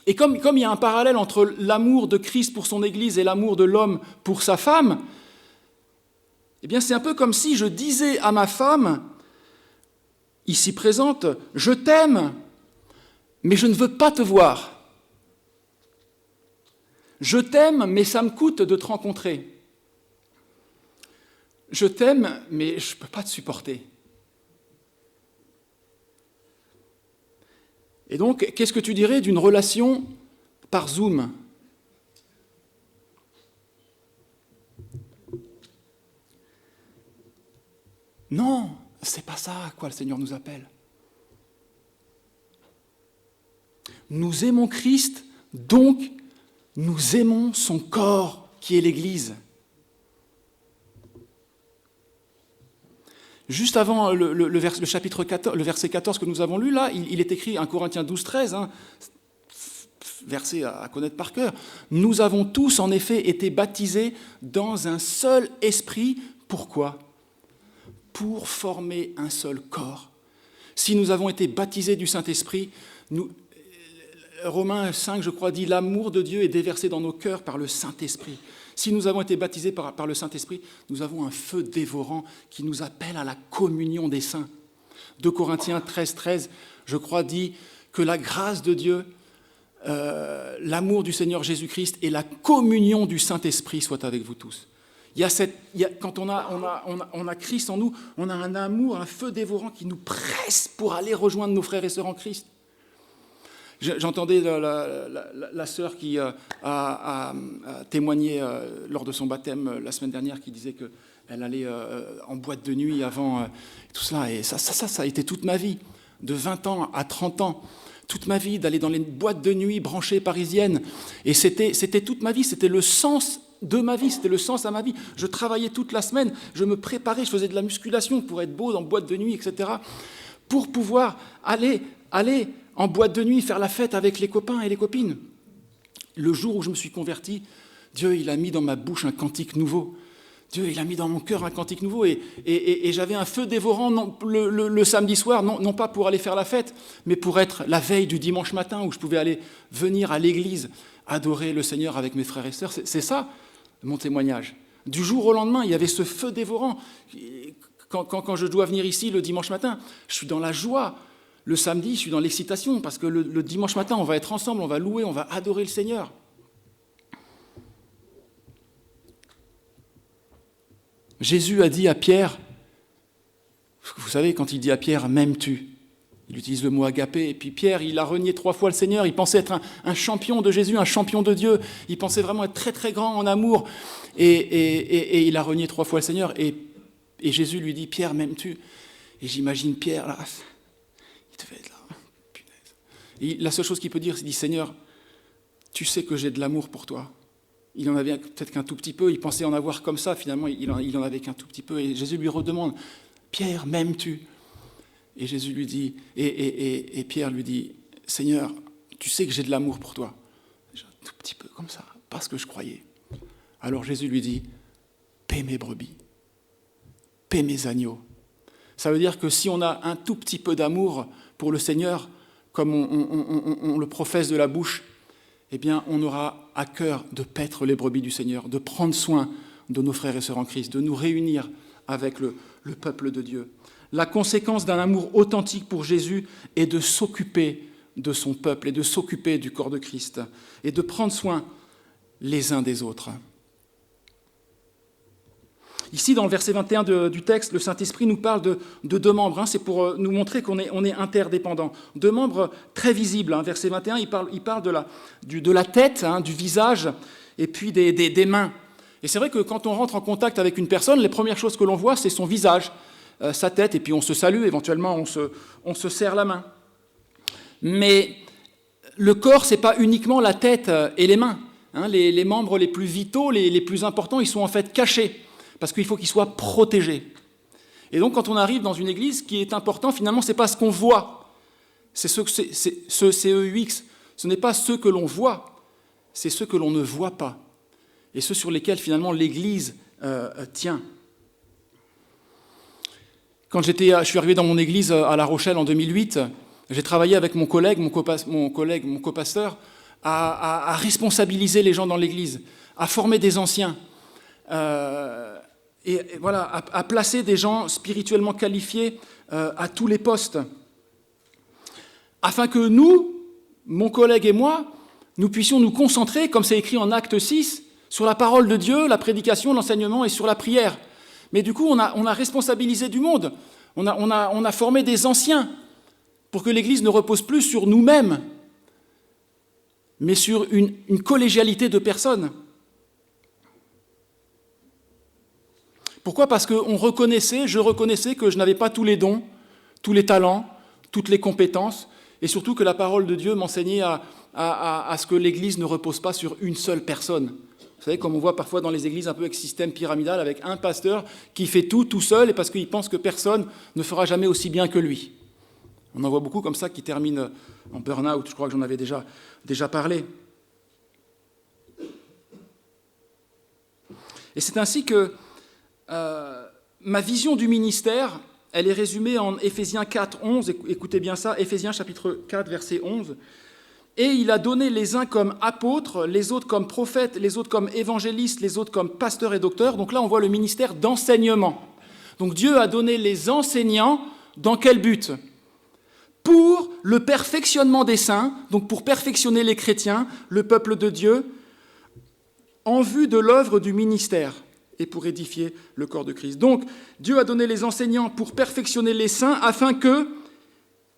Et comme il y a un parallèle entre l'amour de Christ pour son Église et l'amour de l'homme pour sa femme, eh bien c'est un peu comme si je disais à ma femme, ici présente, je t'aime, mais je ne veux pas te voir. Je t'aime, mais ça me coûte de te rencontrer. Je t'aime, mais je ne peux pas te supporter. Et donc, qu'est-ce que tu dirais d'une relation par Zoom ? Non, c'est pas ça à quoi le Seigneur nous appelle. Nous aimons Christ, donc nous aimons son corps qui est l'Église. Juste avant le chapitre 14, le verset 14 que nous avons lu, là, il est écrit 1 Corinthiens 12, 13, verset à connaître par cœur. Nous avons tous, en effet, été baptisés dans un seul esprit. Pourquoi ? Pour former un seul corps. Si nous avons été baptisés du Saint-Esprit, Romains 5, je crois, dit « L'amour de Dieu est déversé dans nos cœurs par le Saint-Esprit ». Si nous avons été baptisés par le Saint-Esprit, nous avons un feu dévorant qui nous appelle à la communion des saints. 2 Corinthiens 13, 13, je crois, dit que la grâce de Dieu, l'amour du Seigneur Jésus-Christ et la communion du Saint-Esprit soient avec vous tous. Quand on a Christ en nous, on a un amour, un feu dévorant qui nous presse pour aller rejoindre nos frères et sœurs en Christ. J'entendais la sœur qui a témoigné lors de son baptême la semaine dernière, qui disait qu'elle allait en boîte de nuit avant tout cela. Et ça a été toute ma vie, de 20 ans à 30 ans. Toute ma vie, d'aller dans les boîtes de nuit branchées parisiennes. Et c'était toute ma vie, c'était le sens de ma vie, c'était le sens à ma vie. Je travaillais toute la semaine, je me préparais, je faisais de la musculation pour être beau dans boîte de nuit, etc. Pour pouvoir aller en boîte de nuit, faire la fête avec les copains et les copines. Le jour où je me suis converti, Dieu, il a mis dans ma bouche un cantique nouveau. Dieu, il a mis dans mon cœur un cantique nouveau. Et j'avais un feu dévorant le samedi soir, non pas pour aller faire la fête, mais pour être la veille du dimanche matin où je pouvais venir à l'église, adorer le Seigneur avec mes frères et sœurs. C'est ça, mon témoignage. Du jour au lendemain, il y avait ce feu dévorant. Quand je dois venir ici le dimanche matin, je suis dans la joie. Le samedi, je suis dans l'excitation, parce que le dimanche matin, on va être ensemble, on va louer, on va adorer le Seigneur. Jésus a dit à Pierre, vous savez, quand il dit à Pierre « m'aimes-tu » il utilise le mot agapé, et puis Pierre, il a renié 3 fois le Seigneur, il pensait être un champion de Jésus, un champion de Dieu, il pensait vraiment être très très grand en amour, et il a renié 3 fois le Seigneur, et Jésus lui dit « Pierre, m'aimes-tu » Et j'imagine Pierre, là, il devait être là, punaise. Et la seule chose qu'il peut dire, c'est « Seigneur, tu sais que j'ai de l'amour pour toi ». Il en avait peut-être qu'un tout petit peu, il pensait en avoir comme ça, finalement, il en avait qu'un tout petit peu, et Jésus lui redemande « Pierre, m'aimes-tu » Et Jésus lui dit, et Pierre lui dit, « Seigneur, tu sais que j'ai de l'amour pour toi. » Un tout petit peu comme ça, parce que je croyais. Alors Jésus lui dit, « Paie mes brebis, paie mes agneaux. » Ça veut dire que si on a un tout petit peu d'amour pour le Seigneur, comme on le professe de la bouche, eh bien, on aura à cœur de paître les brebis du Seigneur, de prendre soin de nos frères et sœurs en Christ, de nous réunir avec le peuple de Dieu. La conséquence d'un amour authentique pour Jésus est de s'occuper de son peuple et de s'occuper du corps de Christ et de prendre soin les uns des autres. Ici, dans le verset 21 du texte, le Saint-Esprit nous parle de 2 membres. C'est pour nous montrer qu'on est interdépendants. 2 membres très visibles. Verset 21, il parle de la tête, du visage, et puis des mains. Et c'est vrai que quand on rentre en contact avec une personne, les premières choses que l'on voit, c'est son visage, sa tête, et puis on se salue, éventuellement on se serre la main. Mais le corps, ce n'est pas uniquement la tête et les mains. Les membres les plus vitaux, les plus importants, ils sont en fait cachés. parce qu'il faut qu'il soit protégé. Et donc, quand on arrive dans une église, ce qui est important, finalement, ce n'est pas ce qu'on voit, c'est ce CEUX. Ce n'est pas ceux que l'on voit, c'est ceux que l'on ne voit pas, et ceux sur lesquels, finalement, l'église tient. Quand je suis arrivé dans mon église à La Rochelle en 2008, j'ai travaillé avec mon collègue, mon copasteur, à responsabiliser les gens dans l'église, à former des anciens, et voilà, à placer des gens spirituellement qualifiés à tous les postes, afin que nous, mon collègue et moi, nous puissions nous concentrer, comme c'est écrit en Acte 6, sur la parole de Dieu, la prédication, l'enseignement et sur la prière. Mais du coup, on a responsabilisé du monde, on a formé des anciens pour que l'Église ne repose plus sur nous-mêmes, mais sur une collégialité de personnes. Pourquoi ? Parce que je reconnaissais que je n'avais pas tous les dons, tous les talents, toutes les compétences, et surtout que la parole de Dieu m'enseignait à ce que l'Église ne repose pas sur une seule personne. Vous savez, comme on voit parfois dans les églises un peu avec système pyramidal, avec un pasteur qui fait tout seul, et parce qu'il pense que personne ne fera jamais aussi bien que lui. On en voit beaucoup comme ça qui terminent en burn-out, je crois que j'en avais déjà parlé. Et c'est ainsi que ma vision du ministère, elle est résumée en Éphésiens 4, 11, écoutez bien ça, Éphésiens chapitre 4, verset 11. Et il a donné les uns comme apôtres, les autres comme prophètes, les autres comme évangélistes, les autres comme pasteurs et docteurs. Donc là, on voit le ministère d'enseignement. Donc Dieu a donné les enseignants dans quel but ? Pour le perfectionnement des saints, donc pour perfectionner les chrétiens, le peuple de Dieu, en vue de l'œuvre du ministère et pour édifier le corps de Christ. Donc Dieu a donné les enseignants pour perfectionner les saints afin que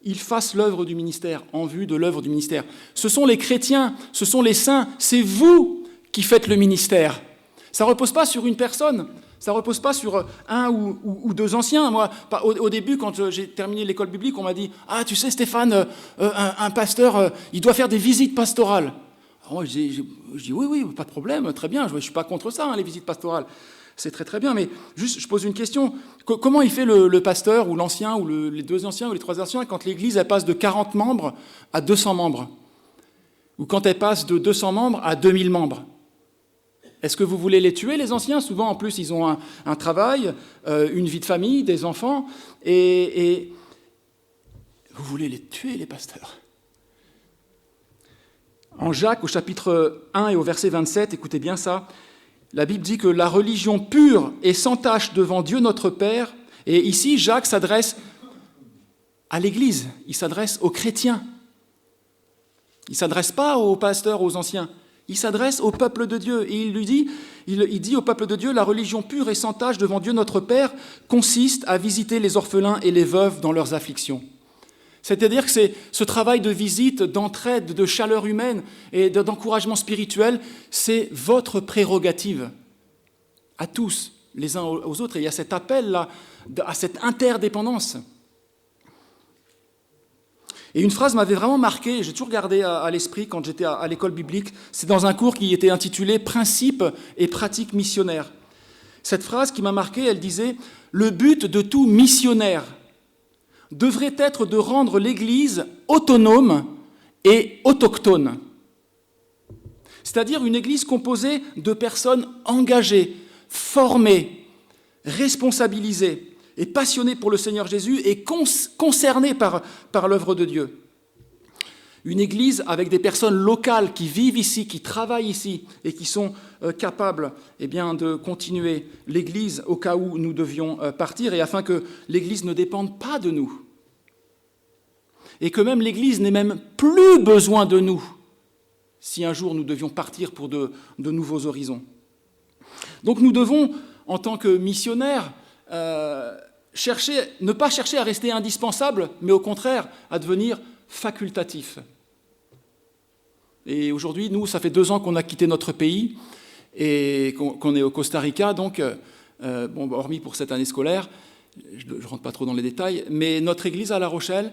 ils fassent l'œuvre du ministère, en vue de l'œuvre du ministère. Ce sont les chrétiens, ce sont les saints, c'est vous qui faites le ministère. Ça ne repose pas sur une personne, ça ne repose pas sur un ou deux anciens. Moi, au début, quand j'ai terminé l'école biblique, on m'a dit « Ah, tu sais Stéphane, un pasteur, il doit faire des visites pastorales. » Alors moi, je dis « Oui, pas de problème, très bien, je ne suis pas contre ça, les visites pastorales. » C'est très très bien, mais juste je pose une question. Comment il fait le pasteur ou l'ancien, ou les deux anciens ou les trois anciens, quand l'Église elle passe de 40 membres à 200 membres ? Ou quand elle passe de 200 membres à 2000 membres ? Est-ce que vous voulez les tuer, les anciens ? Souvent, en plus, ils ont un travail, une vie de famille, des enfants, et vous voulez les tuer, les pasteurs ? En Jacques, au chapitre 1 et au verset 27, écoutez bien ça, la Bible dit que la religion pure et sans tache devant Dieu notre Père, et ici Jacques s'adresse à l'Église, il s'adresse aux chrétiens. Il ne s'adresse pas aux pasteurs, aux anciens, il s'adresse au peuple de Dieu. Et il dit au peuple de Dieu, la religion pure et sans tache devant Dieu notre Père consiste à visiter les orphelins et les veuves dans leurs afflictions. C'est-à-dire que c'est ce travail de visite, d'entraide, de chaleur humaine et d'encouragement spirituel, c'est votre prérogative à tous, les uns aux autres. Et il y a cet appel-là, à cette interdépendance. Et une phrase m'avait vraiment marqué, j'ai toujours gardé à l'esprit quand j'étais à l'école biblique, c'est dans un cours qui était intitulé « Principes et pratiques missionnaires ». Cette phrase qui m'a marqué, elle disait « Le but de tout missionnaire devrait être de rendre l'Église autonome et autochtone. C'est-à-dire une Église composée de personnes engagées, formées, responsabilisées et passionnées pour le Seigneur Jésus et concernées par l'œuvre de Dieu. Une Église avec des personnes locales qui vivent ici, qui travaillent ici et qui sont capables de continuer l'Église au cas où nous devions partir et afin que l'Église ne dépende pas de nous. Et que même l'Église n'ait même plus besoin de nous si un jour nous devions partir pour de nouveaux horizons. Donc nous devons, en tant que missionnaires, ne pas chercher à rester indispensables, mais au contraire à devenir facultatifs. Et aujourd'hui, nous, ça fait 2 ans qu'on a quitté notre pays et qu'on est au Costa Rica, donc, hormis pour cette année scolaire, je ne rentre pas trop dans les détails, mais notre église à La Rochelle,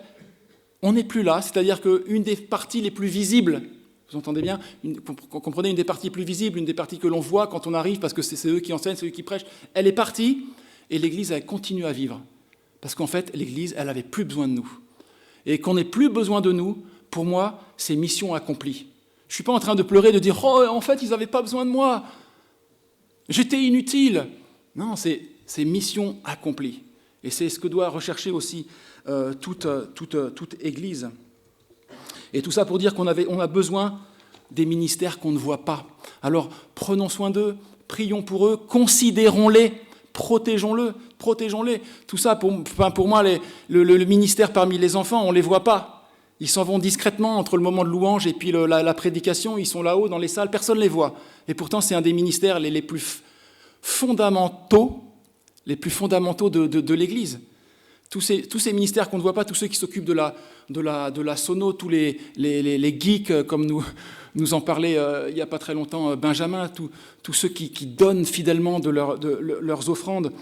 on n'est plus là, c'est-à-dire qu'une des parties les plus visibles Vous entendez bien? Comprenez, une des parties plus visibles, une des parties que l'on voit quand on arrive, parce que c'est eux qui enseignent, c'est eux qui prêchent, elle est partie, et l'Église, elle continue à vivre. Parce qu'en fait, l'Église, elle n'avait plus besoin de nous. Et qu'on n'ait plus besoin de nous, pour moi, c'est mission accomplie. Je ne suis pas en train de pleurer, de dire « Oh, en fait, ils n'avaient pas besoin de moi. J'étais inutile. » Non, c'est mission accomplie. Et c'est ce que doit rechercher aussi toute Église. Et tout ça pour dire qu'on a besoin des ministères qu'on ne voit pas. Alors, prenons soin d'eux, prions pour eux, considérons-les, protégeons-les. Tout ça, pour moi, le ministère parmi les enfants, on ne les voit pas. Ils s'en vont discrètement entre le moment de louange et puis la prédication. Ils sont là-haut dans les salles, personne ne les voit. Et pourtant, c'est un des ministères les plus fondamentaux de l'Église. Tous ces ministères qu'on ne voit pas, tous ceux qui s'occupent de la sono, tous les geeks, comme nous en parlait il n'y a pas très longtemps Benjamin, tous ceux qui donnent fidèlement de leurs offrandes,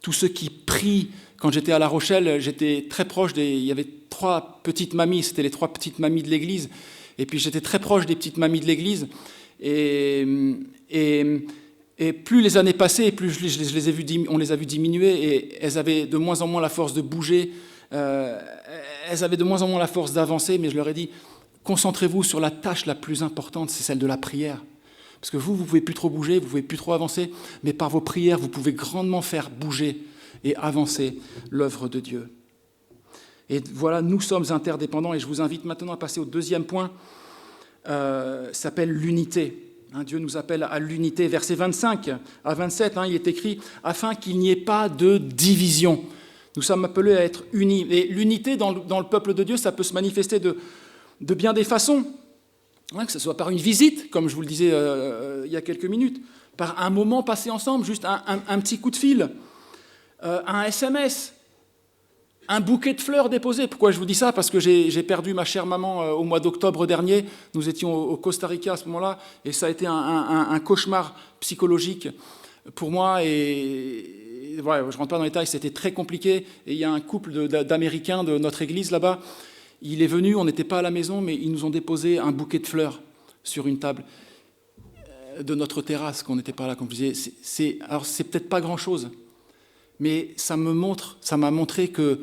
tous ceux qui prient. Quand j'étais à La Rochelle, j'étais très proche il y avait 3 petites mamies, c'était les 3 petites mamies de l'église, et puis j'étais très proche des petites mamies de l'église, et plus les années passaient, plus on les a vues diminuer, et elles avaient de moins en moins la force de bouger, elles avaient de moins en moins la force d'avancer, mais je leur ai dit, concentrez-vous sur la tâche la plus importante, c'est celle de la prière. Parce que vous ne pouvez plus trop bouger, vous ne pouvez plus trop avancer, mais par vos prières, vous pouvez grandement faire bouger et avancer l'œuvre de Dieu. Et voilà, nous sommes interdépendants, et je vous invite maintenant à passer au deuxième point, s'appelle l'unité. Dieu nous appelle à l'unité. Versets 25 à 27, il est écrit « Afin qu'il n'y ait pas de division ». Nous sommes appelés à être unis. Et l'unité dans le peuple de Dieu, ça peut se manifester de bien des façons. Que ce soit par une visite, comme je vous le disais il y a quelques minutes, par un moment passé ensemble, juste un petit coup de fil, un SMS, un bouquet de fleurs déposé. Pourquoi je vous dis ça? Parce que j'ai perdu ma chère maman au mois d'octobre dernier. Nous étions au Costa Rica à ce moment-là, et ça a été un cauchemar psychologique pour moi. Et voilà, je ne rentre pas dans les détails, c'était très compliqué. Et il y a un couple d'Américains de notre église là-bas. Il est venu, on n'était pas à la maison, mais ils nous ont déposé un bouquet de fleurs sur une table de notre terrasse, qu'on n'était pas là, comme je disais. Alors, c'est peut-être pas grand-chose, mais ça m'a montré que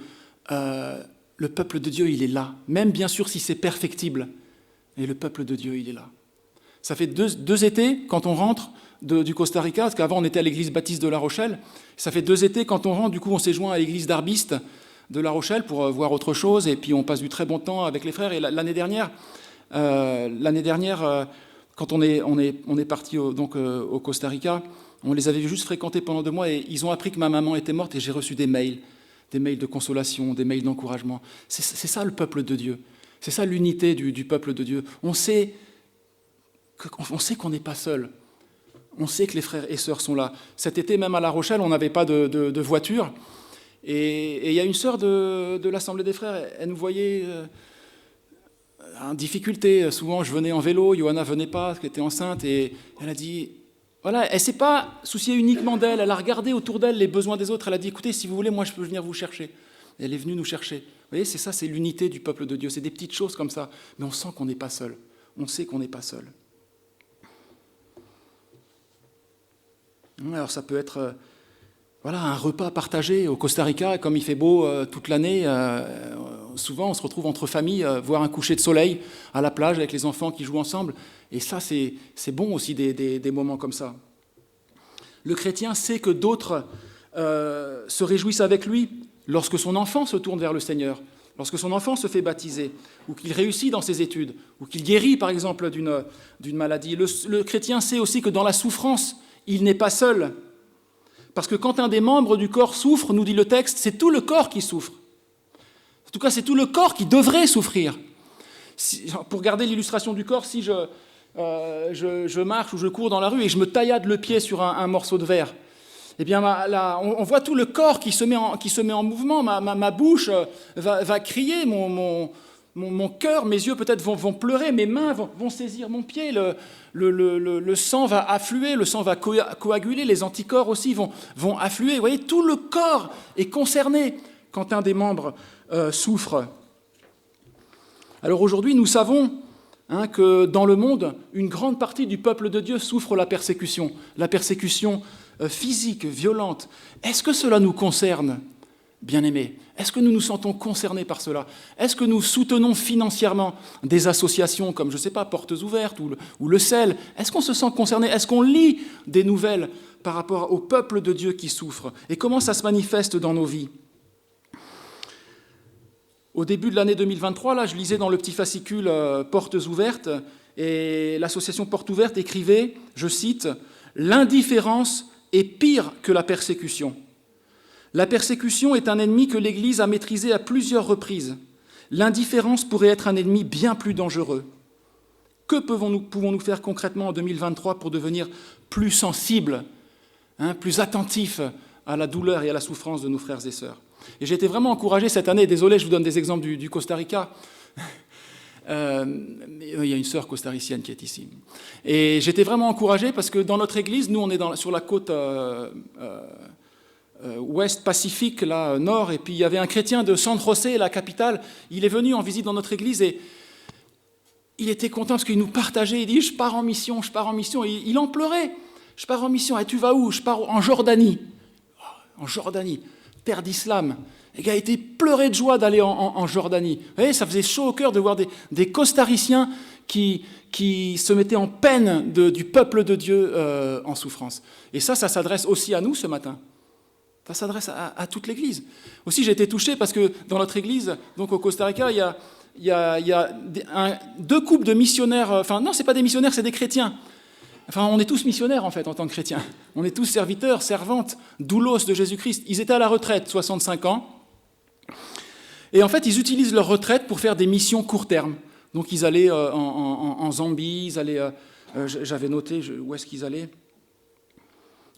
le peuple de Dieu, il est là. Même, bien sûr, si c'est perfectible, et le peuple de Dieu, il est là. Ça fait deux étés, quand on rentre du Costa Rica, parce qu'avant, on était à l'église baptiste de La Rochelle. Ça fait 2 étés, quand on rentre, du coup, on s'est joint à l'église d'Arbiste de La Rochelle pour voir autre chose, et puis on passe du très bon temps avec les frères. Et l'année dernière, quand on est parti au Costa Rica, on les avait juste fréquentés pendant 2 mois, et ils ont appris que ma maman était morte, et j'ai reçu des mails de consolation, des mails d'encouragement. C'est ça le peuple de Dieu, c'est ça l'unité du peuple de Dieu. On sait qu'on n'est pas seul, on sait que les frères et sœurs sont là. Cet été, même à La Rochelle, on n'avait pas de voiture. Et il y a une sœur de l'Assemblée des frères, elle nous voyait en difficulté. Souvent, je venais en vélo, Johanna venait pas, parce qu'elle était enceinte, et elle a dit, voilà, elle ne s'est pas souciée uniquement d'elle, elle a regardé autour d'elle les besoins des autres, elle a dit, écoutez, si vous voulez, moi je peux venir vous chercher. Et elle est venue nous chercher. Vous voyez, c'est ça, c'est l'unité du peuple de Dieu, c'est des petites choses comme ça, mais on sent qu'on n'est pas seul, on sait qu'on n'est pas seul. Alors ça peut être... Voilà, un repas partagé au Costa Rica, comme il fait beau toute l'année, souvent on se retrouve entre familles, voir un coucher de soleil à la plage avec les enfants qui jouent ensemble, et ça c'est bon aussi des moments comme ça. Le chrétien sait que d'autres se réjouissent avec lui lorsque son enfant se tourne vers le Seigneur, lorsque son enfant se fait baptiser, ou qu'il réussit dans ses études, ou qu'il guérit par exemple d'une maladie. Le chrétien sait aussi que dans la souffrance, il n'est pas seul. Parce que quand un des membres du corps souffre, nous dit le texte, c'est tout le corps qui souffre. En tout cas, c'est tout le corps qui devrait souffrir. Pour garder l'illustration du corps, si je marche ou je cours dans la rue et je me taillade le pied sur un morceau de verre, eh bien, on voit tout le corps qui se met en mouvement. Ma bouche va crier, mon cœur, mes yeux peut-être vont pleurer, mes mains vont saisir mon pied, le sang va affluer, le sang va coaguler, les anticorps aussi vont affluer. Vous voyez, tout le corps est concerné quand un des membres souffre. Alors aujourd'hui, nous savons que dans le monde, une grande partie du peuple de Dieu souffre la persécution physique, violente. Est-ce que cela nous concerne, bien-aimés? Est-ce que nous nous sentons concernés par cela? Est-ce que nous soutenons financièrement des associations comme, je ne sais pas, Portes Ouvertes ou le CEL? Est-ce qu'on se sent concerné? Est-ce qu'on lit des nouvelles par rapport au peuple de Dieu qui souffre? Et comment ça se manifeste dans nos vies? Au début de l'année 2023, là, je lisais dans le petit fascicule Portes Ouvertes, et l'association Portes Ouvertes écrivait, je cite, « L'indifférence est pire que la persécution. La persécution est un ennemi que l'Église a maîtrisé à plusieurs reprises. L'indifférence pourrait être un ennemi bien plus dangereux. Que pouvons-nous faire concrètement en 2023 pour devenir plus sensibles, plus attentifs à la douleur et à la souffrance de nos frères et sœurs? » Et j'ai été vraiment encouragé cette année, désolé, je vous donne des exemples du Costa Rica. Il y a une sœur costaricienne qui est ici. Et j'étais vraiment encouragé parce que dans notre église, nous on est sur la côte ouest Pacifique, là, nord, et puis il y avait un chrétien de San José, la capitale, il est venu en visite dans notre église et il était content parce qu'il nous partageait, il dit « je pars en mission », et il en pleurait. « Je pars en mission, et tu vas où ?»« Je pars en Jordanie. » En Jordanie, terre d'islam. Le gars était pleuré de joie d'aller en Jordanie. Vous voyez, ça faisait chaud au cœur de voir des Costariciens qui se mettaient en peine du peuple de Dieu en souffrance. Et ça s'adresse aussi à nous ce matin. Ça s'adresse à toute l'Église. Aussi, j'ai été touché parce que dans notre Église, donc au Costa Rica, il y a deux couples de missionnaires. Enfin, non, c'est pas des missionnaires, c'est des chrétiens. Enfin, on est tous missionnaires, en fait, en tant que chrétiens. On est tous serviteurs, servantes, doulos de Jésus-Christ. Ils étaient à la retraite, 65 ans. Et en fait, ils utilisent leur retraite pour faire des missions court terme. Donc, ils allaient en Zambie, ils allaient... j'avais noté, où est-ce qu'ils allaient?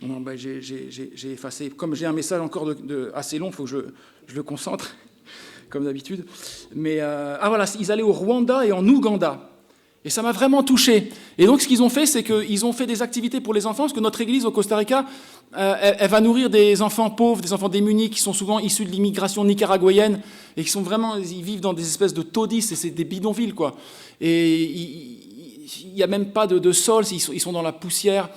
Non, ben, j'ai effacé. Comme j'ai un message encore assez long, il faut que je le concentre, comme d'habitude. Mais, voilà, ils allaient au Rwanda et en Ouganda. Et ça m'a vraiment touché. Et donc, ce qu'ils ont fait, c'est qu'ils ont fait des activités pour les enfants, parce que notre église au Costa Rica, elle va nourrir des enfants pauvres, des enfants démunis, qui sont souvent issus de l'immigration nicaraguayenne, et qui sont vraiment, ils vivent dans des espèces de taudis, et c'est des bidonvilles, quoi. Et il n'y a même pas de sol, ils sont dans la poussière.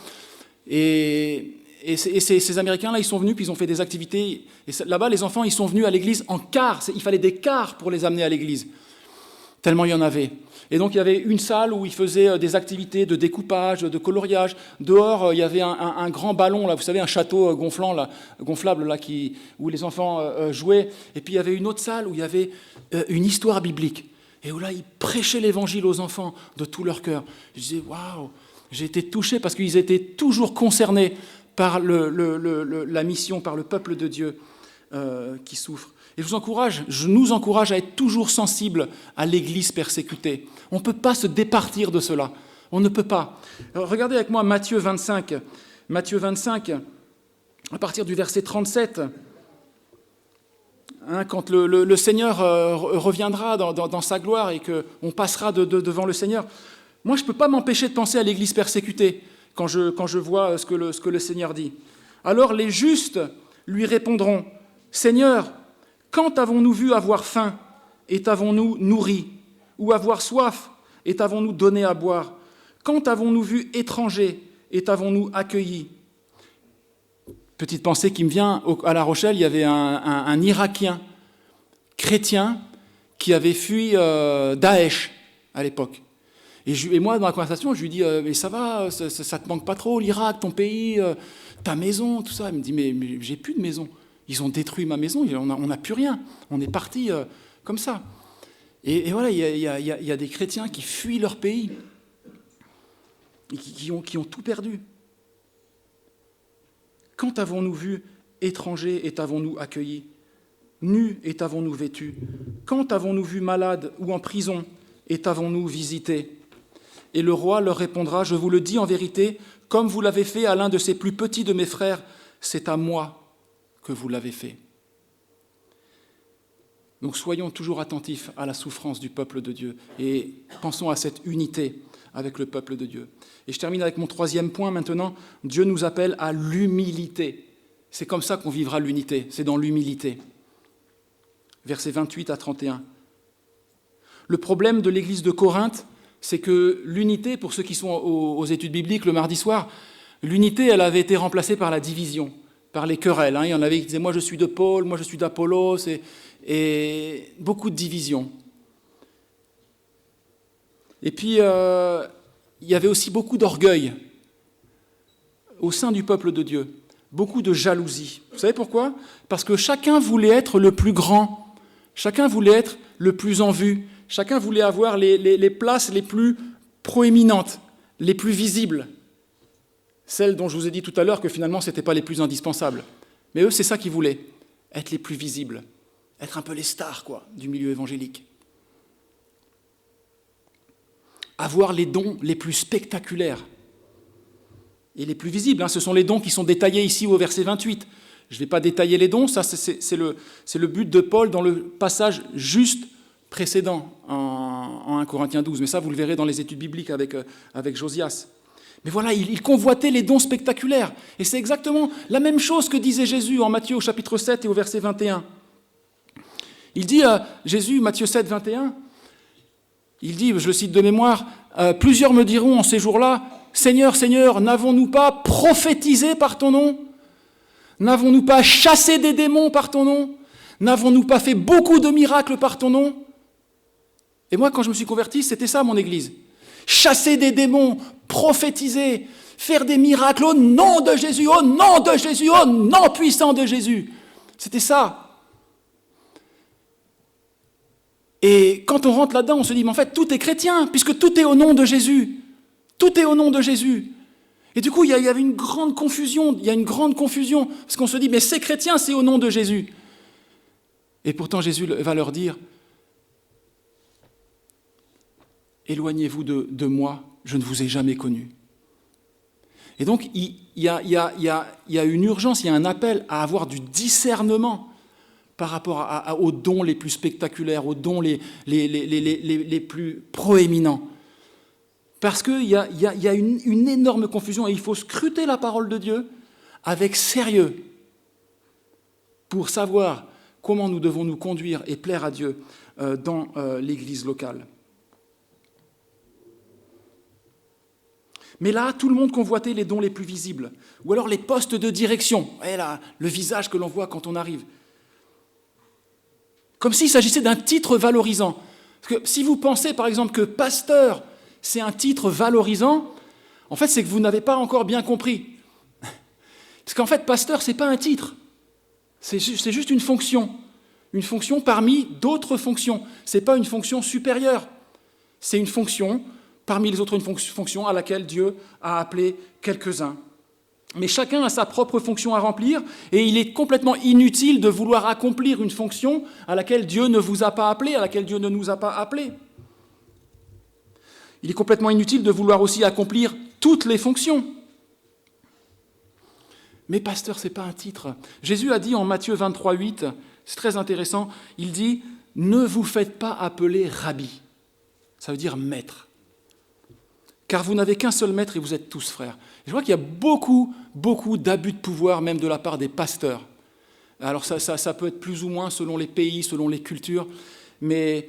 Et ces Américains-là, ils sont venus, puis ils ont fait des activités. Et là-bas, les enfants, ils sont venus à l'église en cars. Il fallait des cars pour les amener à l'église, tellement il y en avait. Et donc, il y avait une salle où ils faisaient des activités de découpage, de coloriage. Dehors, il y avait un grand ballon, là, vous savez, un château gonflable là, où les enfants jouaient. Et puis, il y avait une autre salle où il y avait une histoire biblique. Et où là, ils prêchaient l'évangile aux enfants de tout leur cœur. Je disais, waouh, j'ai été touché parce qu'ils étaient toujours concernés par la mission, par le peuple de Dieu qui souffre. Et je nous encourage à être toujours sensibles à l'Église persécutée. On ne peut pas se départir de cela. On ne peut pas. Alors, regardez avec moi Matthieu 25. Matthieu 25, à partir du verset 37. Quand le Seigneur reviendra dans sa gloire et qu'on passera devant le Seigneur. Moi, je ne peux pas m'empêcher de penser à l'Église persécutée quand je vois ce que le Seigneur dit. Alors les justes lui répondront, « Seigneur, quand avons-nous vu avoir faim et t'avons-nous nourri, ou avoir soif et t'avons-nous donné à boire? Quand avons-nous vu étranger et t'avons-nous accueilli ?» Petite pensée qui me vient, à La Rochelle, il y avait un Irakien chrétien qui avait fui Daesh à l'époque. Et moi, dans la conversation, je lui dis « Mais ça va, ça te manque pas trop, l'Irak, ton pays, ta maison, tout ça ?» Il me dit « Mais j'ai plus de maison. Ils ont détruit ma maison, on n'a plus rien. On est parti comme ça. » Et voilà, il y a des chrétiens qui fuient leur pays, et qui ont tout perdu. Quand avons-nous vu étrangers et t'avons-nous accueillis? Nus et t'avons-nous vêtus? Quand avons-nous vu malades ou en prison et t'avons-nous visités? Et le roi leur répondra, « Je vous le dis en vérité, comme vous l'avez fait à l'un de ces plus petits de mes frères, c'est à moi que vous l'avez fait. » Donc soyons toujours attentifs à la souffrance du peuple de Dieu et pensons à cette unité avec le peuple de Dieu. Et je termine avec mon troisième point maintenant. Dieu nous appelle à l'humilité. C'est comme ça qu'on vivra l'unité, c'est dans l'humilité. Versets 28 à 31. Le problème de l'église de Corinthe, c'est que l'unité, pour ceux qui sont aux études bibliques le mardi soir, l'unité, elle avait été remplacée par la division, par les querelles. Il y en avait qui disaient « moi je suis de Paul, moi je suis d'Apollos », et beaucoup de divisions. Et puis, il y avait aussi beaucoup d'orgueil au sein du peuple de Dieu, beaucoup de jalousie. Vous savez pourquoi ? Parce que chacun voulait être le plus grand, chacun voulait être le plus en vue, chacun voulait avoir les places les plus proéminentes, les plus visibles, celles dont je vous ai dit tout à l'heure que finalement, ce n'étaient pas les plus indispensables. Mais eux, c'est ça qu'ils voulaient, être les plus visibles, être un peu les stars, quoi, du milieu évangélique. Avoir les dons les plus spectaculaires et les plus visibles. Ce sont les dons qui sont détaillés ici au verset 28. Je ne vais pas détailler les dons, ça c'est le but de Paul dans le passage juste précédent en 1 Corinthiens 12. Mais ça, vous le verrez dans les études bibliques avec Josias. Mais voilà, il convoitait les dons spectaculaires. Et c'est exactement la même chose que disait Jésus en Matthieu au chapitre 7 et au verset 21. Il dit, Jésus, Matthieu 7, 21, il dit, je le cite de mémoire, « Plusieurs me diront en ces jours-là, « Seigneur, Seigneur, n'avons-nous pas prophétisé par ton nom ? N'avons-nous pas chassé des démons par ton nom ? N'avons-nous pas fait beaucoup de miracles par ton nom ?» Et moi, quand je me suis converti, c'était ça mon église. Chasser des démons, prophétiser, faire des miracles au nom de Jésus, au nom de Jésus, au nom puissant de Jésus. C'était ça. Et quand on rentre là-dedans, on se dit, mais en fait, tout est chrétien, puisque tout est au nom de Jésus. Tout est au nom de Jésus. Et du coup, il y avait une grande confusion, parce qu'on se dit, mais c'est chrétien, c'est au nom de Jésus. Et pourtant, Jésus va leur dire, éloignez-vous de moi, je ne vous ai jamais connu. Et donc, il y a une urgence, il y a un appel à avoir du discernement par rapport aux dons les plus spectaculaires, aux dons les plus proéminents. Parce qu'il y a une énorme confusion et il faut scruter la parole de Dieu avec sérieux pour savoir comment nous devons nous conduire et plaire à Dieu dans l'Église locale. Mais là, tout le monde convoitait les dons les plus visibles, ou alors les postes de direction. Vous voyez là, le visage que l'on voit quand on arrive. Comme s'il s'agissait d'un titre valorisant. Parce que si vous pensez, par exemple, que pasteur, c'est un titre valorisant, en fait, c'est que vous n'avez pas encore bien compris. Parce qu'en fait, pasteur, ce n'est pas un titre. C'est juste une fonction parmi d'autres fonctions. Ce n'est pas une fonction supérieure. C'est une fonction parmi les autres fonctions à laquelle Dieu a appelé quelques-uns. Mais chacun a sa propre fonction à remplir et il est complètement inutile de vouloir accomplir une fonction à laquelle Dieu ne vous a pas appelé, à laquelle Dieu ne nous a pas appelés. Il est complètement inutile de vouloir aussi accomplir toutes les fonctions. Mais pasteur, ce n'est pas un titre. Jésus a dit en Matthieu 23, 8, c'est très intéressant, il dit « Ne vous faites pas appeler rabbi ». Ça veut dire maître. Car vous n'avez qu'un seul maître et vous êtes tous frères. Et je vois qu'il y a beaucoup d'abus de pouvoir, même de la part des pasteurs. Alors ça peut être plus ou moins selon les pays, selon les cultures, mais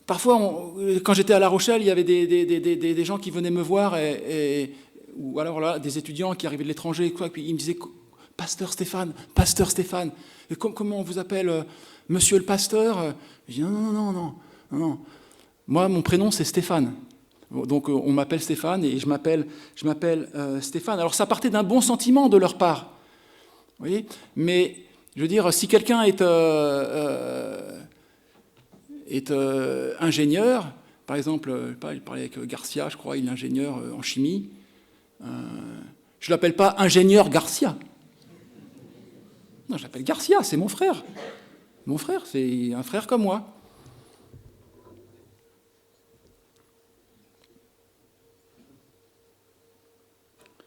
parfois, quand j'étais à La Rochelle, il y avait des gens qui venaient me voir, ou alors là, des étudiants qui arrivaient de l'étranger, puis ils me disaient « Pasteur Stéphane, et comment on vous appelle Monsieur le pasteur ?» Je dis « Non. Moi, mon prénom, c'est Stéphane. » Donc on m'appelle Stéphane et je m'appelle Stéphane. Alors ça partait d'un bon sentiment de leur part. Vous voyez ? Mais je veux dire, si quelqu'un est ingénieur, par exemple, il parlait avec Garcia, je crois, il est ingénieur en chimie, je ne l'appelle pas ingénieur Garcia. Non, je l'appelle Garcia, c'est mon frère. Mon frère, c'est un frère comme moi.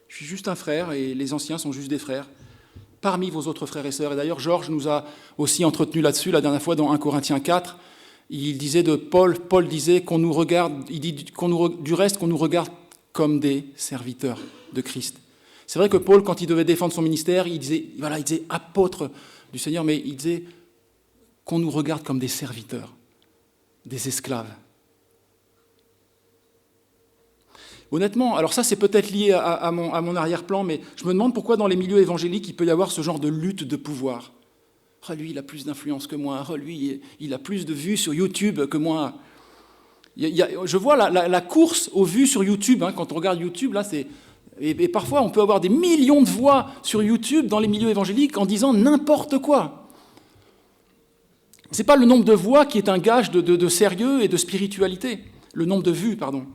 Je suis juste un frère et les anciens sont juste des frères, parmi vos autres frères et sœurs. Et d'ailleurs, Georges nous a aussi entretenu là-dessus la dernière fois dans 1 Corinthiens 4. Il disait de Paul disait qu'on nous regarde, il dit du reste qu'on nous regarde comme des serviteurs de Christ. C'est vrai que Paul, quand il devait défendre son ministère, il disait apôtre du Seigneur, mais il disait qu'on nous regarde comme des serviteurs, des esclaves. Honnêtement, alors ça c'est peut-être lié à mon arrière-plan, mais je me demande pourquoi dans les milieux évangéliques il peut y avoir ce genre de lutte de pouvoir. Oh, lui, il a plus d'influence que moi. Oh, lui, il a plus de vues sur YouTube que moi. Je vois la course aux vues sur YouTube. Hein, quand on regarde YouTube, là, et parfois on peut avoir des millions de voix sur YouTube dans les milieux évangéliques en disant n'importe quoi. Ce n'est pas le nombre de voix qui est un gage de sérieux et de spiritualité. Le nombre de vues, pardon.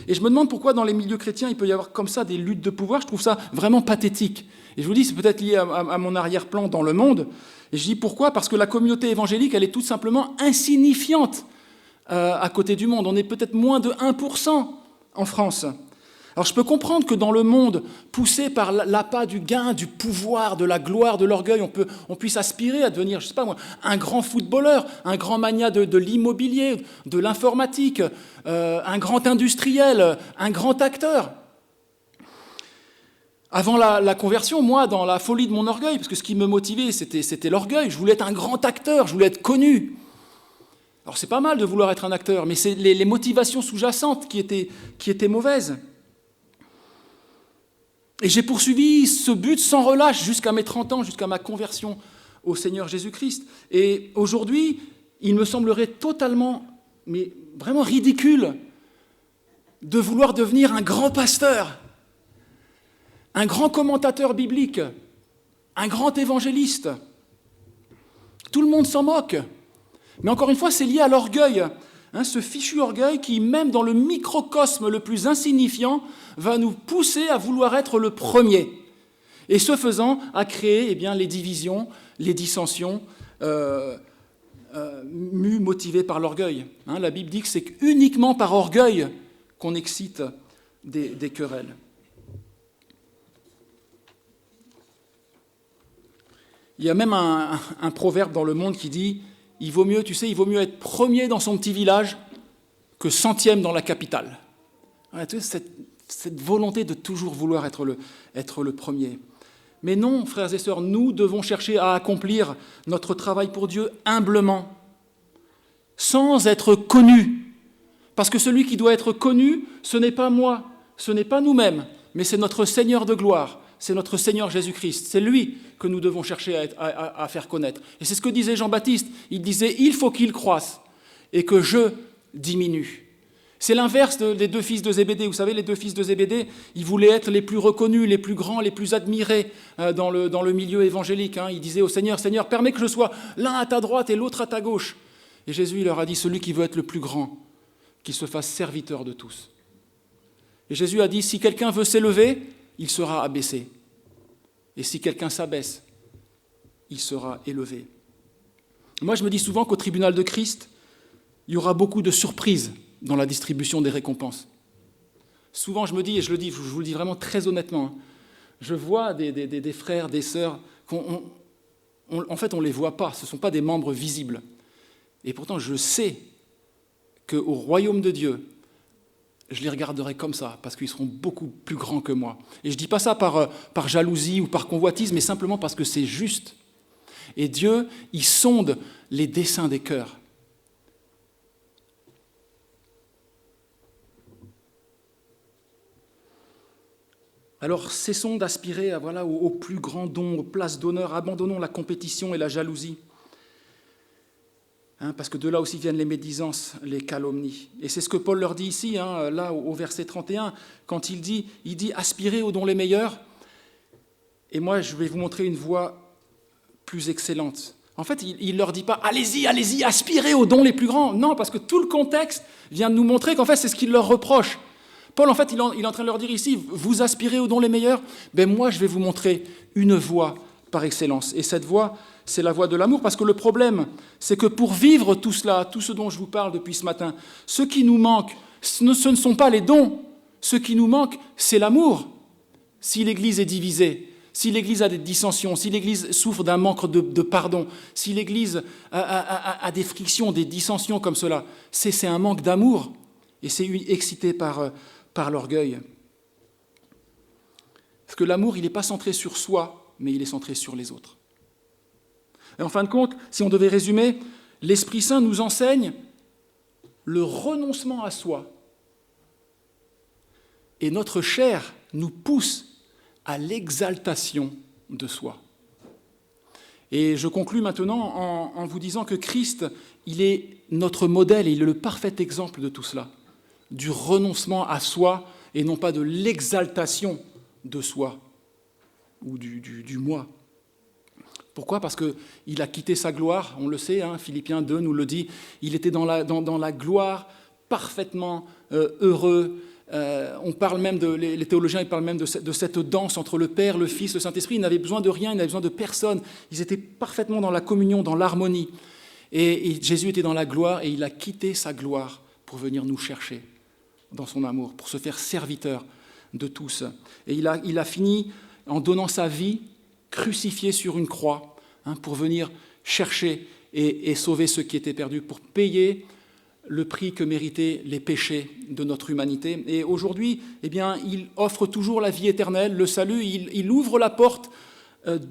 Et je me demande pourquoi dans les milieux chrétiens, il peut y avoir comme ça des luttes de pouvoir. Je trouve ça vraiment pathétique. Et je vous dis, c'est peut-être lié à mon arrière-plan dans le monde. Et je dis pourquoi ? Parce que la communauté évangélique, elle est tout simplement insignifiante à côté du monde. On est peut-être moins de 1% en France. Alors je peux comprendre que dans le monde, poussé par l'appât du gain, du pouvoir, de la gloire, de l'orgueil, on puisse aspirer à devenir, je ne sais pas moi, un grand footballeur, un grand magnat de l'immobilier, de l'informatique, un grand industriel, un grand acteur. Avant la conversion, moi, dans la folie de mon orgueil, parce que ce qui me motivait, c'était l'orgueil, je voulais être un grand acteur, je voulais être connu. Alors c'est pas mal de vouloir être un acteur, mais c'est les motivations sous-jacentes qui étaient mauvaises. Et j'ai poursuivi ce but sans relâche jusqu'à mes 30 ans, jusqu'à ma conversion au Seigneur Jésus-Christ. Et aujourd'hui, il me semblerait totalement, mais vraiment ridicule, de vouloir devenir un grand pasteur, un grand commentateur biblique, un grand évangéliste. Tout le monde s'en moque. Mais encore une fois, c'est lié à l'orgueil. Ce fichu orgueil qui, même dans le microcosme le plus insignifiant, va nous pousser à vouloir être le premier. Et ce faisant, à créer les divisions, les dissensions, motivées par l'orgueil. La Bible dit que c'est uniquement par orgueil qu'on excite des querelles. Il y a même un proverbe dans le monde qui dit « il vaut mieux être premier dans son petit village que 100e dans la capitale. » Cette volonté de toujours vouloir être le premier. Mais non, frères et sœurs, nous devons chercher à accomplir notre travail pour Dieu humblement, sans être connus. Parce que celui qui doit être connu, ce n'est pas moi, ce n'est pas nous-mêmes, mais c'est notre Seigneur de gloire, c'est notre Seigneur Jésus-Christ. C'est lui que nous devons chercher à faire connaître. Et c'est ce que disait Jean-Baptiste. Il disait « il faut qu'il croisse et que je diminue ». C'est l'inverse des deux fils de Zébédée. Vous savez, les deux fils de Zébédée, ils voulaient être les plus reconnus, les plus grands, les plus admirés dans le milieu évangélique. Ils disaient au Seigneur, « Seigneur, permets que je sois l'un à ta droite et l'autre à ta gauche. » Et Jésus il leur a dit, « Celui qui veut être le plus grand, qu'il se fasse serviteur de tous. » Et Jésus a dit, « Si quelqu'un veut s'élever, il sera abaissé. Et si quelqu'un s'abaisse, il sera élevé. » Moi, je me dis souvent qu'au tribunal de Christ, il y aura beaucoup de surprises dans la distribution des récompenses. Souvent, je me dis, et je vous le dis vraiment très honnêtement, je vois des frères, des sœurs, en fait, on ne les voit pas, ce ne sont pas des membres visibles. Et pourtant, je sais qu'au royaume de Dieu, je les regarderai comme ça, parce qu'ils seront beaucoup plus grands que moi. Et je ne dis pas ça par jalousie ou par convoitise, mais simplement parce que c'est juste. Et Dieu, il sonde les desseins des cœurs. Alors cessons d'aspirer au plus grand don, aux places d'honneur, abandonnons la compétition et la jalousie. Parce que de là aussi viennent les médisances, les calomnies. Et c'est ce que Paul leur dit ici, là au verset 31, quand il dit aspirez aux dons les meilleurs. Et moi, je vais vous montrer une voie plus excellente. En fait, il ne leur dit pas allez-y, aspirez aux dons les plus grands. Non, parce que tout le contexte vient de nous montrer qu'en fait, c'est ce qu'il leur reproche. Paul, en fait, il est en train de leur dire ici, vous aspirez aux dons les meilleurs, moi, je vais vous montrer une voie par excellence. Et cette voie, c'est la voie de l'amour, parce que le problème, c'est que pour vivre tout cela, tout ce dont je vous parle depuis ce matin, ce qui nous manque, ce ne sont pas les dons. Ce qui nous manque, c'est l'amour. Si l'Église est divisée, si l'Église a des dissensions, si l'Église souffre d'un manque de pardon, si l'Église a des frictions, des dissensions comme cela, c'est un manque d'amour. Et c'est excité par l'orgueil. Parce que l'amour, il n'est pas centré sur soi, mais il est centré sur les autres. Et en fin de compte, si on devait résumer, l'Esprit Saint nous enseigne le renoncement à soi et notre chair nous pousse à l'exaltation de soi. Et je conclus maintenant en vous disant que Christ, il est notre modèle et il est le parfait exemple de tout cela, du renoncement à soi et non pas de l'exaltation de soi ou du moi. Pourquoi ? Parce qu'il a quitté sa gloire, on le sait, Philippiens 2 nous le dit, il était dans la gloire, parfaitement heureux. On parle même les théologiens ils parlent même de cette danse entre le Père, le Fils, le Saint-Esprit. Ils n'avaient besoin de rien, ils n'avaient besoin de personne. Ils étaient parfaitement dans la communion, dans l'harmonie. Et Jésus était dans la gloire et il a quitté sa gloire pour venir nous chercher dans son amour, pour se faire serviteur de tous. Et il a fini en donnant sa vie, crucifié sur une croix, pour venir chercher et sauver ceux qui étaient perdus, pour payer le prix que méritaient les péchés de notre humanité. Et aujourd'hui, il offre toujours la vie éternelle, le salut. Il ouvre la porte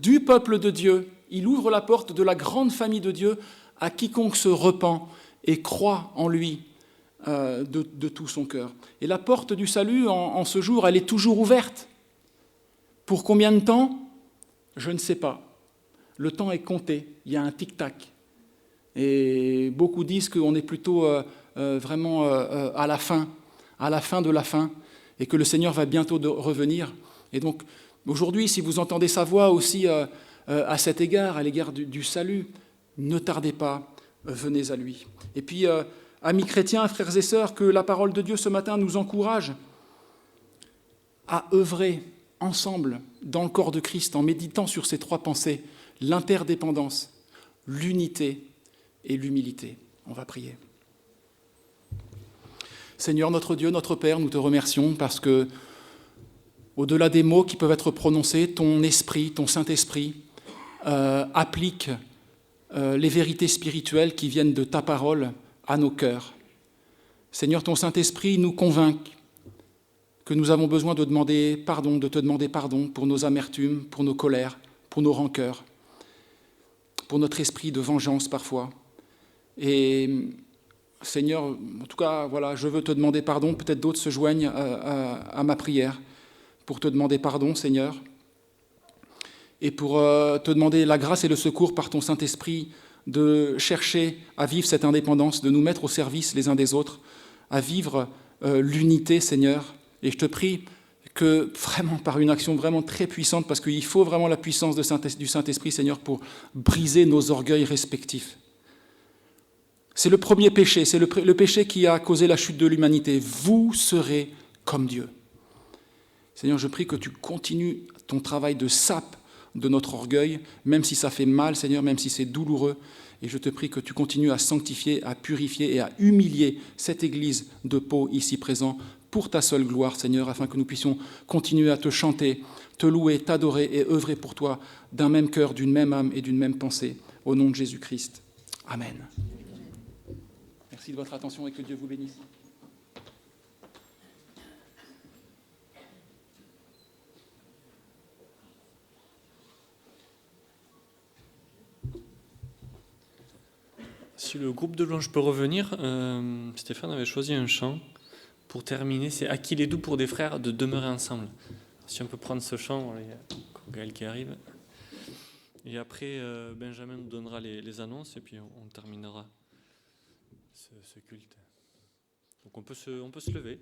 du peuple de Dieu. Il ouvre la porte de la grande famille de Dieu à quiconque se repent et croit en lui de tout son cœur. Et la porte du salut, en ce jour, elle est toujours ouverte. Pour combien de temps ? Je ne sais pas. Le temps est compté. Il y a un tic-tac. Et beaucoup disent qu'on est plutôt vraiment à la fin de la fin, et que le Seigneur va bientôt revenir. Et donc, aujourd'hui, si vous entendez sa voix aussi à cet égard, à l'égard du salut, ne tardez pas, venez à lui. Et puis, amis chrétiens, frères et sœurs, que la parole de Dieu ce matin nous encourage à œuvrer ensemble dans le corps de Christ en méditant sur ces trois pensées, l'interdépendance, l'unité et l'humilité. On va prier. Seigneur, notre Dieu, notre Père, nous te remercions parce que, au-delà des mots qui peuvent être prononcés, ton esprit, ton Saint-Esprit, applique les vérités spirituelles qui viennent de ta parole à nos cœurs. Seigneur, ton Saint-Esprit nous convainc que nous avons besoin de te demander pardon pour nos amertumes, pour nos colères, pour nos rancœurs, pour notre esprit de vengeance parfois. Et Seigneur, en tout cas, voilà, je veux te demander pardon. Peut-être d'autres se joignent à ma prière pour te demander pardon, Seigneur, et pour te demander la grâce et le secours par ton Saint-Esprit de chercher à vivre cette indépendance, de nous mettre au service les uns des autres, à vivre l'unité, Seigneur. Et je te prie que vraiment par une action vraiment très puissante, parce qu'il faut vraiment la puissance du Saint-Esprit, Seigneur, pour briser nos orgueils respectifs. C'est le premier péché, c'est le péché qui a causé la chute de l'humanité. Vous serez comme Dieu. Seigneur, je prie que tu continues ton travail de sape de notre orgueil, même si ça fait mal, Seigneur, même si c'est douloureux. Et je te prie que tu continues à sanctifier, à purifier et à humilier cette Église de Pau ici présent pour ta seule gloire, Seigneur, afin que nous puissions continuer à te chanter, te louer, t'adorer et œuvrer pour toi d'un même cœur, d'une même âme et d'une même pensée. Au nom de Jésus-Christ. Amen. Merci de votre attention et que Dieu vous bénisse. Si le groupe de louanges peut revenir, Stéphane avait choisi un chant pour terminer. C'est « À qui il est doux pour des frères de demeurer ensemble ». Si on peut prendre ce chant, il y a Gaël qui arrive. Et après, Benjamin nous donnera les annonces et puis on terminera ce culte. Donc on peut se lever.